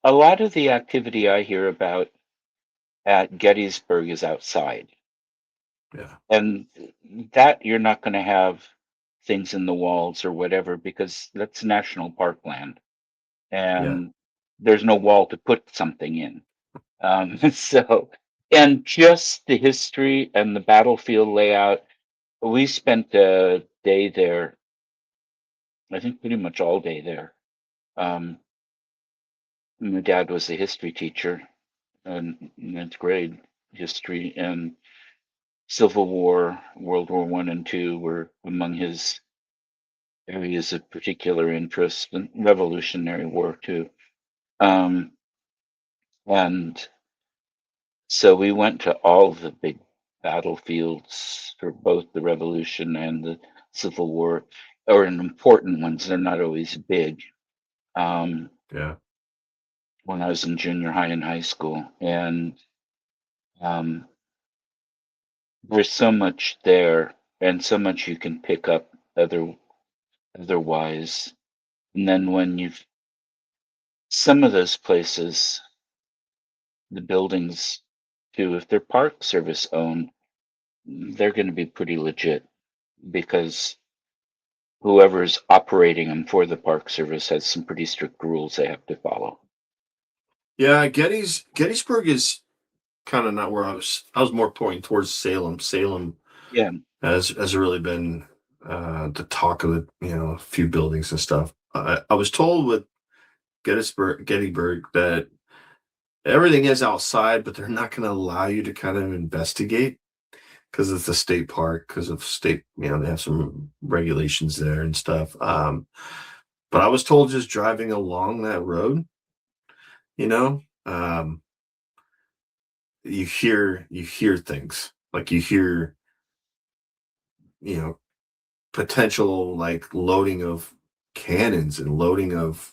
a lot of the activity I hear about at Gettysburg is outside. Yeah. And that you're not going to have things in the walls or whatever because that's national park land Yeah. and there's no wall to put something in. So, and just the history and the battlefield layout, we spent a day there, I think pretty much all day there. Um, my dad was a history teacher in ninth grade history, and Civil War, World War One and Two were among his areas of particular interest, and Revolutionary War too. Um, and so we went to all the big battlefields for both the Revolution and the Civil War, or in important ones. They're not always big. Um, Yeah. when I was in junior high and high school, and um, there's so much there, and so much you can pick up other. otherwise. And then when you've some of those places, the buildings too, if they're Park Service owned, they're going to be pretty legit because whoever's operating them for the Park Service has some pretty strict rules they have to follow. Yeah, Gettysburg is kind of not where I was. I was more pointing towards Salem. Salem Yeah. has really been the talk of a few buildings and stuff. I was told with Gettysburg that everything is outside, but they're not going to allow you to kind of investigate because it's a state park, because of state, they have some regulations there and stuff. But I was told just driving along that road, you know, um, you hear things like you hear, you know, potential like loading of cannons and loading of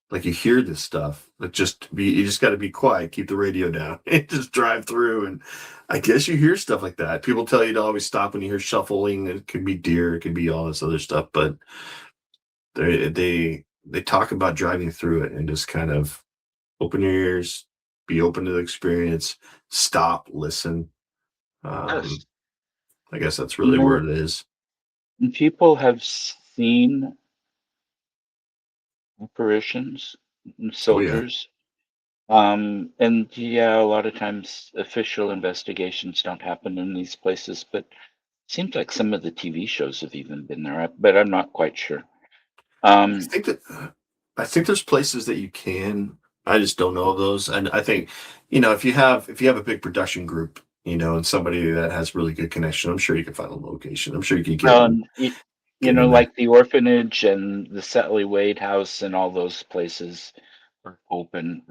like you hear this stuff. But you just got to be quiet, keep the radio down, and just drive through. And I guess you hear stuff like that. People tell you to always stop when you hear shuffling. It could be deer, it could be all this other stuff, but they talk about driving through it and just kind of open your ears, be open to the experience, stop, listen. Um, Yes. I guess that's You really where know, it is. people have seen apparitions, Oh yeah. soldiers. And yeah, a lot of times official investigations don't happen in these places, but seems like some of the TV shows have even been there, but I'm not quite sure. I Um, think that I think there's places that you can. I just don't know of those. And I think, if you have a big production group, and somebody that has really good connection, I'm sure you can find a location. I'm sure you can get well, in and get in there. like the orphanage and the Setley Wade House and all those places are open.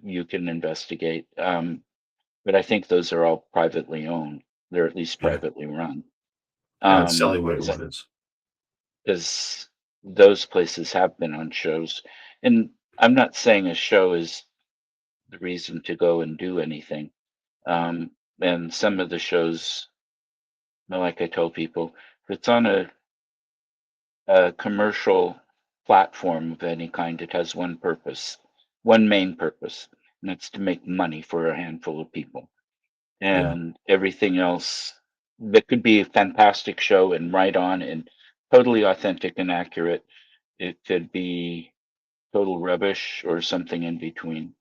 You can investigate. But I think those are all privately owned. They're at least Yeah. privately run. Yeah, it's Sally White Because one is. those places have been on shows, and I'm not saying a show is the reason to go and do anything. Um, and some of the shows, like I told people, if it's on a commercial platform of any kind, it has one purpose, one main purpose, and it's to make money for a handful of people. Yeah. And everything else that could be a fantastic show and right on and totally authentic and accurate, it could be total rubbish or something in between.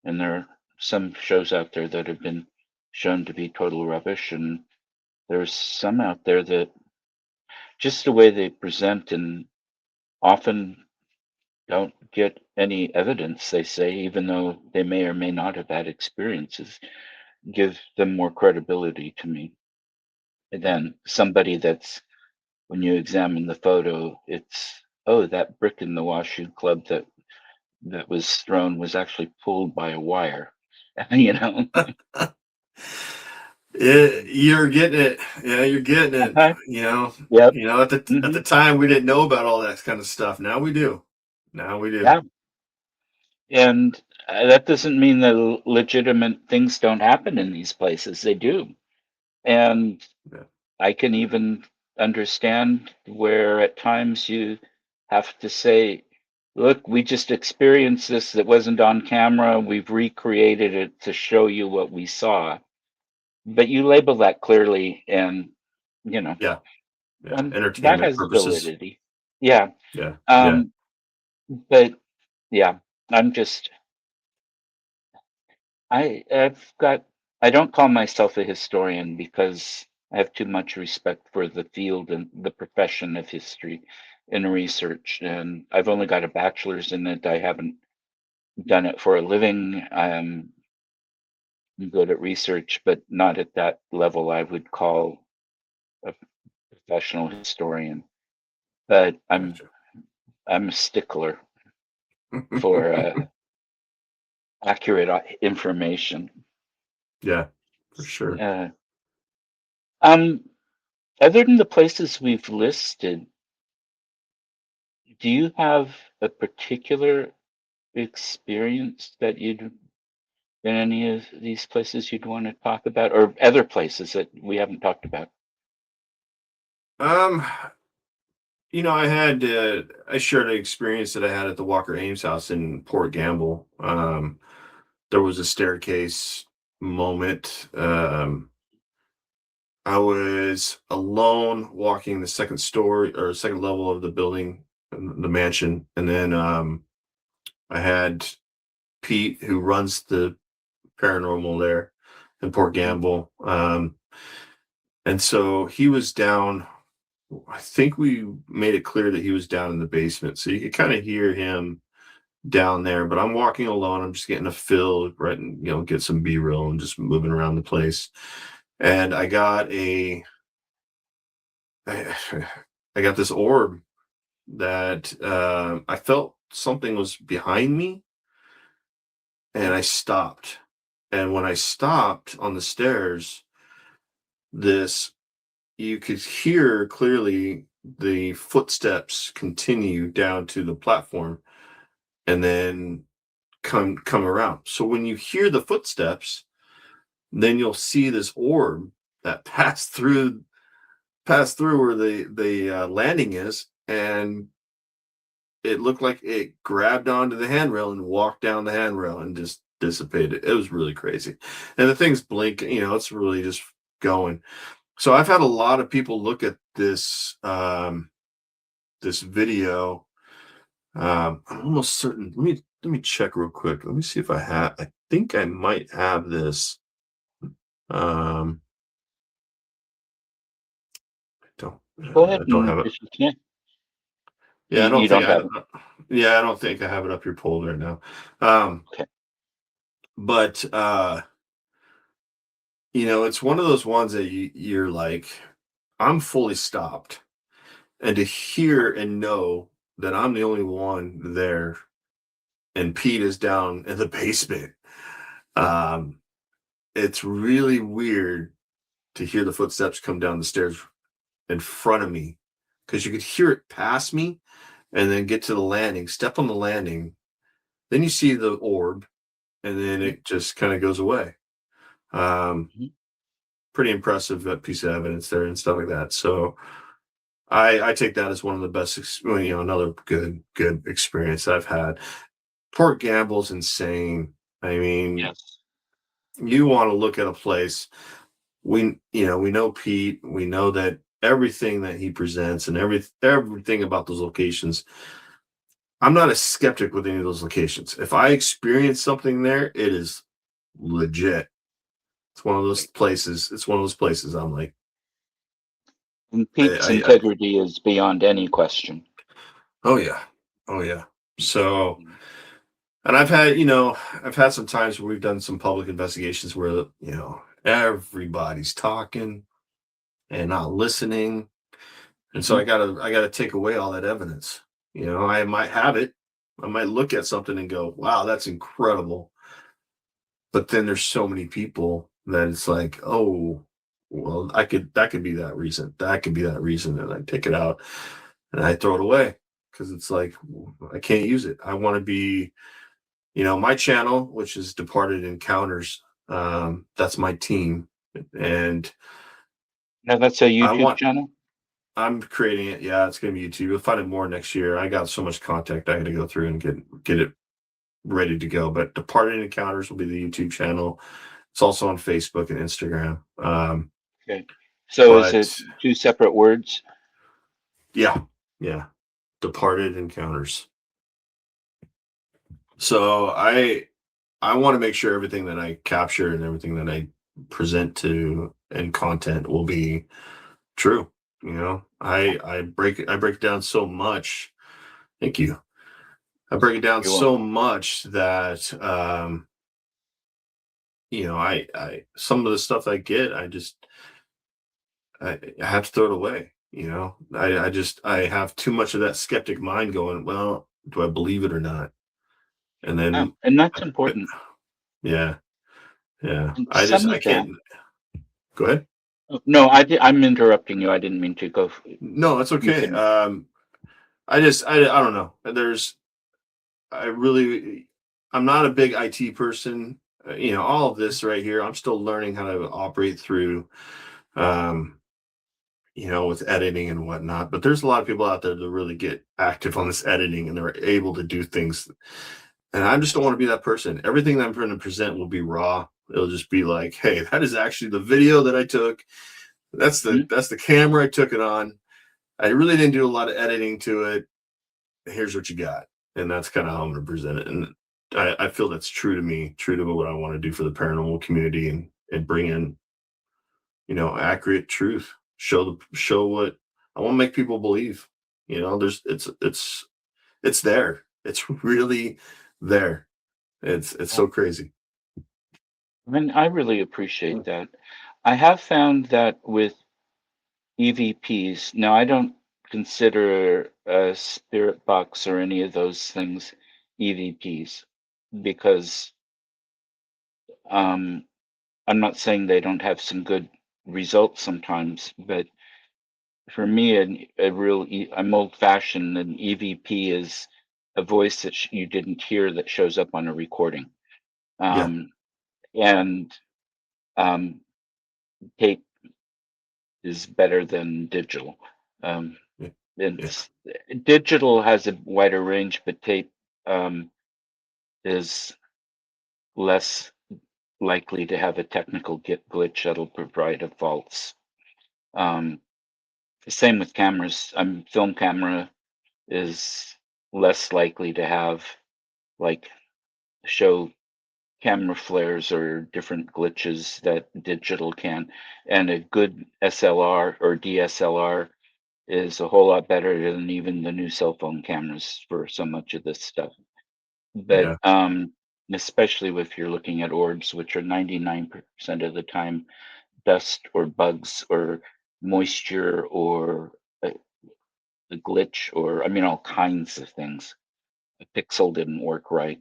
And there are some shows out there that have been shown to be total rubbish, and there's some out there that just the way they present and often don't get any evidence, they say, even though they may or may not have had experiences, give them more credibility to me than somebody that's when you examine the photo, it's oh, that brick in the Washoe Club that was thrown was actually pulled by a wire. you know. You're getting it. Yeah, you're getting it. Uh-huh. You know, Yep. at the Hmm. time we didn't know about all that kind of stuff. Now we do. Now we do. Yeah. And that doesn't mean that legitimate things don't happen in these places. They do. And Yeah. I can even understand where at times you have to say, look, we just experienced this that wasn't on camera. We've recreated it to show you what we saw. But you label that clearly, and you know, Yeah. Yeah. that Entertainment has purposes. validity. Yeah. Yeah. Yeah. Um, but yeah, I'm just I've got I don't call myself a historian because I have too much respect for the field and the profession of history and research. And I've only got a bachelor's in it. I haven't done it for a living. I'm good at research, but not at that level I would call a professional historian. But Gotcha. I'm a stickler for accurate information. Yeah, for sure. Uh, um, Other than the places we've listed, do you have a particular experience that you'd in any of these places you'd want to talk about, or other places that we haven't talked about? Um, I shared an experience that I had at the Walker Ames house in Port Gamble. There was a staircase moment. I was alone walking the second story or second level of the building, the mansion, and then I had Pete, who runs the paranormal there in Port Mhm. Gamble, and so he was down. I think we made it clear that he was down in the basement, so you could kind of hear him down there. But I'm walking alone. I'm just getting a fill, right, and get some B-roll and just moving around the place. And I, I got this orb that I felt something was behind me, and I stopped. And when I stopped on the stairs, this you could hear clearly the footsteps continue down to the platform and then come around. So when you hear the footsteps, then you'll see this orb that passed through where the landing is, and it looked like it grabbed onto the handrail and walked down the handrail and just dissipated. It was really crazy. And the thing's blinking, it's really just going. So I've had a lot of people look at this video. I'm almost certain. Let me check real quick. Let me see if I think I might have this. Um, don't Go ahead don't and have it. if you can. Yeah, I don't You think don't I. have it. Yeah, I don't think I have it up here pulled right now. Um, Okay. but it's one of those ones that you're like, I'm fully stopped, and to hear and know that I'm the only one there, and Pete is down in the basement. Um, it's really weird to hear the footsteps come down the stairs in front of me, because you could hear it pass me and then get to the landing, step on the landing, then you see the orb, and then Mhm. it just kind of goes away. Um, Mhm. Pretty impressive piece of evidence there and stuff like that. So I take that as one of the best, another good experience I've had. Port Gamble's insane. I mean, Yes. you want to look at a place. We know Pete. We know that everything that he presents and everything about those locations. I'm not a skeptic with any of those locations. If I experience something there, it is legit. It's one of those Right. places. It's one of those places. I'm like, And I, Pete's I integrity is beyond any question. oh yeah, oh yeah. So, Mhm. and I've had some times where we've done some public investigations where everybody's talking and not listening. And so Mhm. I gotta take away all that evidence. I might have it. I might look at something and go, wow, that's incredible. But then there's so many people that it's like, oh, well, that could be that reason. That could be that reason. And I take it out and I throw it away, because it's like, I can't use it. I want to be, my channel, which is Departed Encounters. That's my team. And Now that's a I YouTube want channel. I'm creating it. Yeah, it's gonna be YouTube. You'll find it more next year. I got so much content I got to go through and get it ready to go. But Departed Encounters will be the YouTube channel. It's also on Facebook and Instagram. Okay. So is it But two separate words? yeah, yeah, Departed Encounters. So I want to make sure everything that I capture and everything that I present to and content will be true. I break it down so much. Thank you. I break it down You're so welcome. much that I some of the stuff I get, I have to throw it away. I have too much of that skeptic mind going, well, do I believe it or not? And Oh, then and that's I, important. yeah, yeah. And some I of that. can't go ahead. Oh, no, I'm interrupting you. I didn't mean to go. No, that's You okay. can. I don't know. I really I'm not a big IT person. All of this right here, I'm still learning how to operate through. Um, with editing and whatnot. But there's a lot of people out there that really get active on this editing and they're able to do things. And I just don't want to be that person. Everything that I'm going to present will be raw. It'll just be like, hey, that is actually the video that I took. Mhm. That's the camera I took it on. I really didn't do a lot of editing to it. Here's what you got. And that's kind of how I'm going to present it. And I feel that's true to me, true to what I want to do for the paranormal community and bring in, accurate truth. Show what I want to make people believe. There's it's there. It's really there. It's Yeah. so crazy. And I really appreciate that. I have found that with EVPs, now I don't consider a spirit box or any of those things EVPs because um, I'm not saying they don't have some good results sometimes, but for me, I'm old fashioned. An EVP is a voice that you didn't hear that shows up on a recording. Yeah. Um, and um, tape is better than digital. Um, Yeah. Yeah. it's digital has a wider range, but tape is less likely to have a technical glitch that'll provide a false. Um, Same with cameras. Film camera is less likely to have like show camera flares or different glitches that digital can. And a good SLR or DSLR is a whole lot better than even the new cell phone cameras for so much of this stuff. But Yeah. especially if you're looking at orbs, which are 99% of the time dust or bugs or moisture or a, a glitch or I mean all kinds of things. A pixel didn't work right.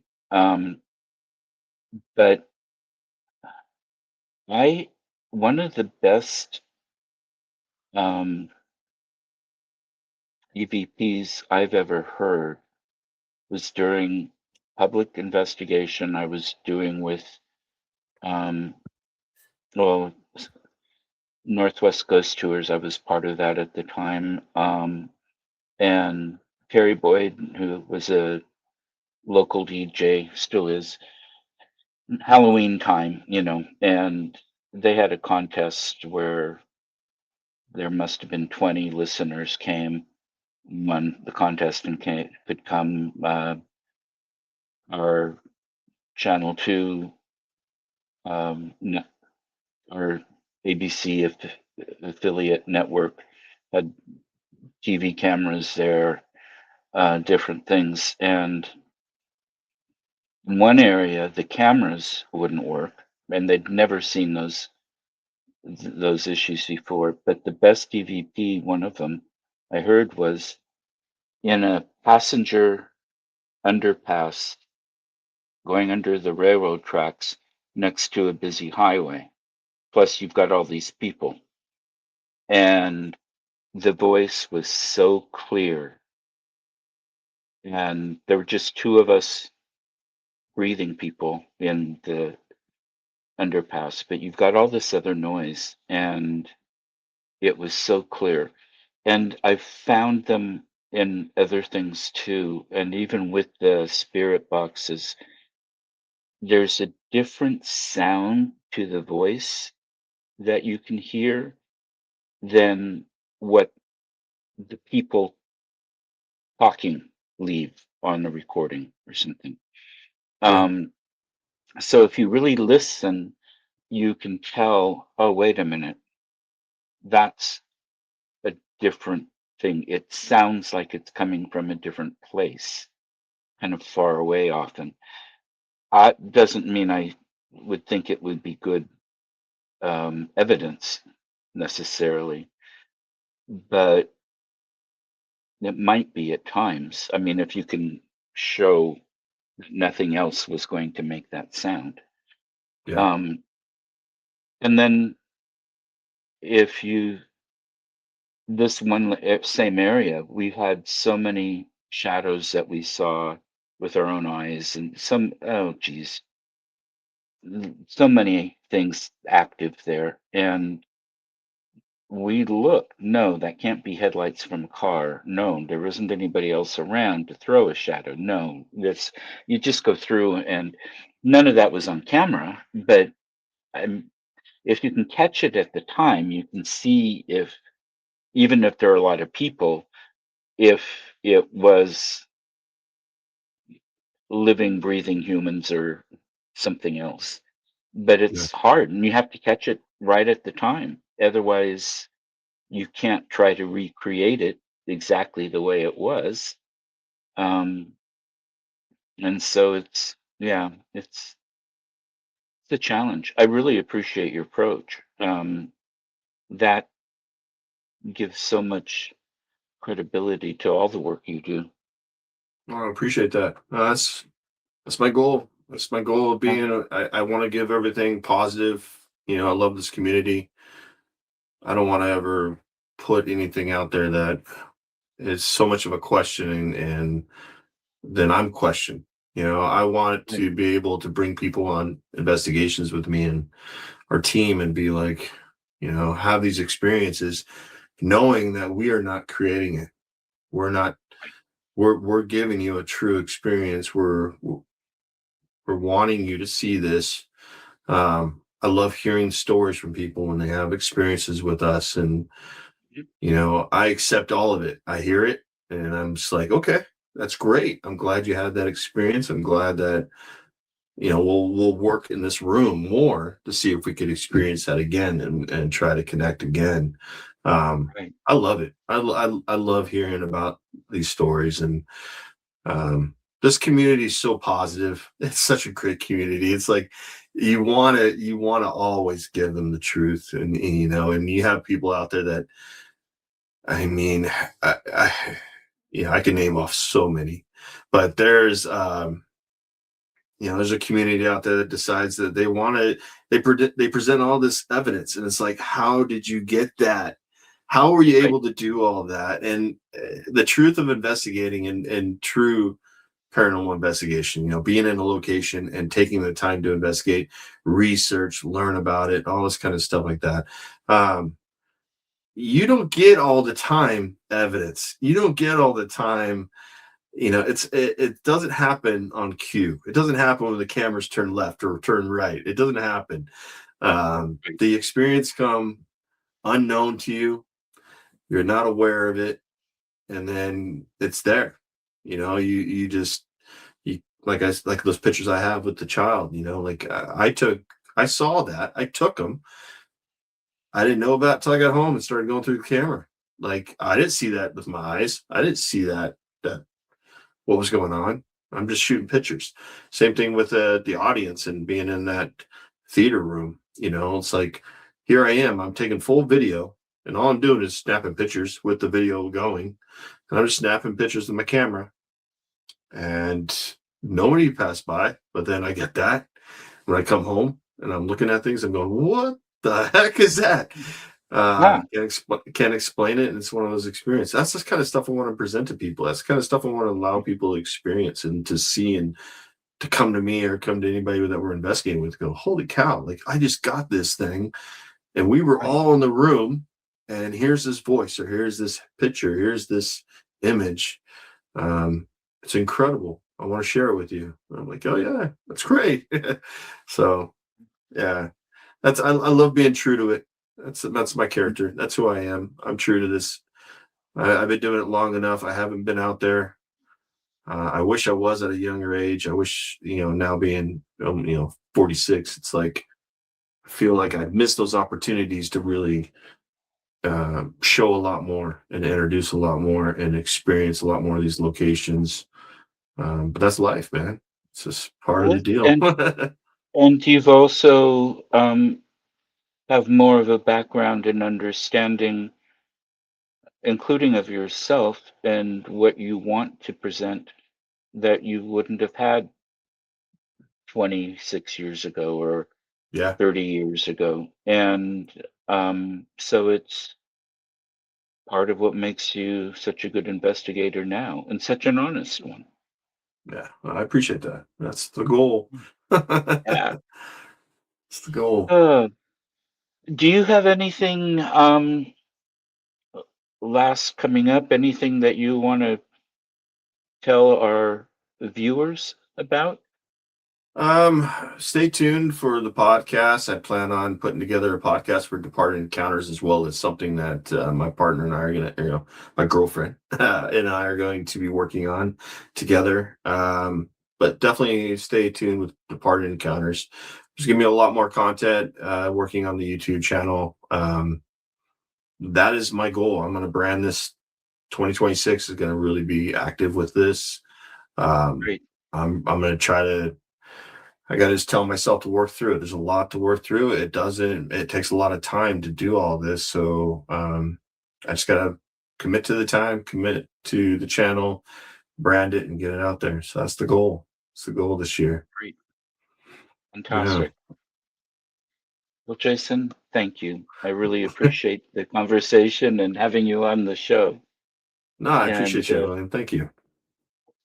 But I one of the best um, EVPs I've ever heard was during public investigation I was doing with um, well Northwest Ghost Tours. I was part of that at the time, and Terry Boyd, who was a local DJ, still is. Halloween time, and they had a contest where there must have been 20 listeners came when the contestant could come. Our Channel 2 our ABC affiliate network had TV cameras there, different things. And in one area, the cameras wouldn't work, and they'd never seen those issues before. But the best EVP, one of them I heard was in a passenger underpass going under the railroad tracks next to a busy highway. Plus, you've got all these people. And the voice was so clear. And there were just two of us breathing people in the underpass, but you've got all this other noise. And it was so clear. And I've found them in other things too. And even with the spirit boxes, there's a different sound to the voice that you can hear than what the people talking leave on the recording or something. Yeah. Um, so if you really listen, you can tell, oh, wait a minute, that's a different thing. It sounds like it's coming from a different place, kind of far away often. Doesn't mean I would think it would be good evidence necessarily, but it might be at times. I mean, if you can show nothing else was going to make that sound. Yeah. Um, and then if you, this same area, we've had so many shadows that we saw with our own eyes and oh, geez, so many things active there. And we look. No, that can't be headlights from a car. No, there isn't anybody else around to throw a shadow. No, this you just go through, and none of that was on camera. But um, if you can catch it at the time, you can see if even if there are a lot of people, if it was living, breathing humans or something else. But Yeah. it's hard, and you have to catch it right at the time. Otherwise, you can't try to recreate it exactly the way it was. Um, and so yeah, it's a challenge. I really appreciate your approach. That gives so much credibility to all the work you do. Well, I appreciate that. That's my goal. That's my goal of Yeah, being. I want to give everything positive. I love this community. I don't want to ever put anything out there that is so much of a question, and then I'm questioned. I want right, to be able to bring people on investigations with me and our team and be like, have these experiences, knowing that we are not creating it. We're not. right, We're giving you a true experience. We're wanting you to see this. I love hearing stories from people when they have experiences with us, and yep, I accept all of it. I hear it, and I'm just like, okay, that's great. I'm glad you had that experience. I'm glad that we'll work in this room more to see if we could experience that again and try to connect again. right. I love it. I love hearing about these stories, and this community is so positive. It's such a great community. It's like you want to always give them the truth, and you have people out there that, I mean, I can name off so many, but there's a community out there that decides that they want to, they present all this evidence, and it's like, how did you get that? How were you Right, able to do all of that? And the truth of investigating and true paranormal investigation, being in a location and taking the time to investigate, research, learn about it, all this kind of stuff like that. Um, you don't get all the time evidence. You don't get all the time. It doesn't happen on cue. It doesn't happen when the cameras turn left or turn right. It doesn't happen. right, The experience come unknown to you. You're not aware of it, and then it's there. You just you like those pictures I have with the child. Like I saw that, I took them. I didn't know about it till I got home and started going through the camera. Like, I didn't see that with my eyes. I didn't see that what was going on. I'm just shooting pictures. Same thing with the audience and being in that theater room. It's like, here I am. I'm taking full video, and all I'm doing is snapping pictures with the video going. And I'm just snapping pictures with my camera, and nobody passed by. But then I get that when I come home and I'm looking at things, I'm going, what the heck is that? yeah, Can't explain it, and it's one of those experiences. That's the kind of stuff I want to present to people. That's the kind of stuff I want to allow people to experience and to see, and to come to me or come to anybody that we're investigating with. Go, holy cow! Like, I just got this thing, and we were right. all in the room, and here's this voice, or here's this picture, here's this image. Um, it's incredible. I want to share it with you. I'm like, oh yeah, that's great. So yeah, I love being true to it. That's my character. That's who I am. I'm true to this. I've been doing it long enough. I haven't been out there. I wish I was at a younger age. I wish, now being 46, it's like I feel like I've missed those opportunities to really show a lot more and introduce a lot more and experience a lot more of these locations. But that's life, man. It's just part of the Well, deal. and you've also have more of a background in understanding, including of yourself and what you want to present that you wouldn't have had 26 years ago or Yeah, 30 years ago. And so it's part of what makes you such a good investigator now and such an honest one. yeah. I appreciate that. That's the goal. Yeah. It's the goal. Uh, do you have anything? last coming up? Anything that you want to tell our viewers about? Um, Stay tuned for the podcast. I plan on putting together a podcast for Departed Encounters, as well as something that my partner and I are gonna, my girlfriend and I are going to be working on together. But definitely stay tuned with Departed Encounters. Just give me a lot more content. Working on the YouTube channel. That is my goal. I'm gonna brand this. 2026 is going to really be active with this. Um, Great. I'm going to try to. I got to just tell myself to work through it. There's a lot to work through. It doesn't. It takes a lot of time to do all this. So I just got to commit to the time, commit to the channel, brand it, and get it out there. So that's the goal. It's the goal this year. Great. Yeah. Fantastic. Well, Jason, thank you. I really appreciate the conversation and having you on the show. No, I And appreciate you, William. Thank you.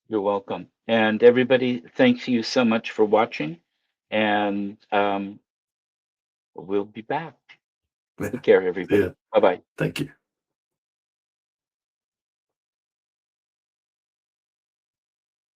you're welcome. And everybody, thank you so much for watching. And we'll be back. Take care, See ya. everybody. Bye bye. Thank you.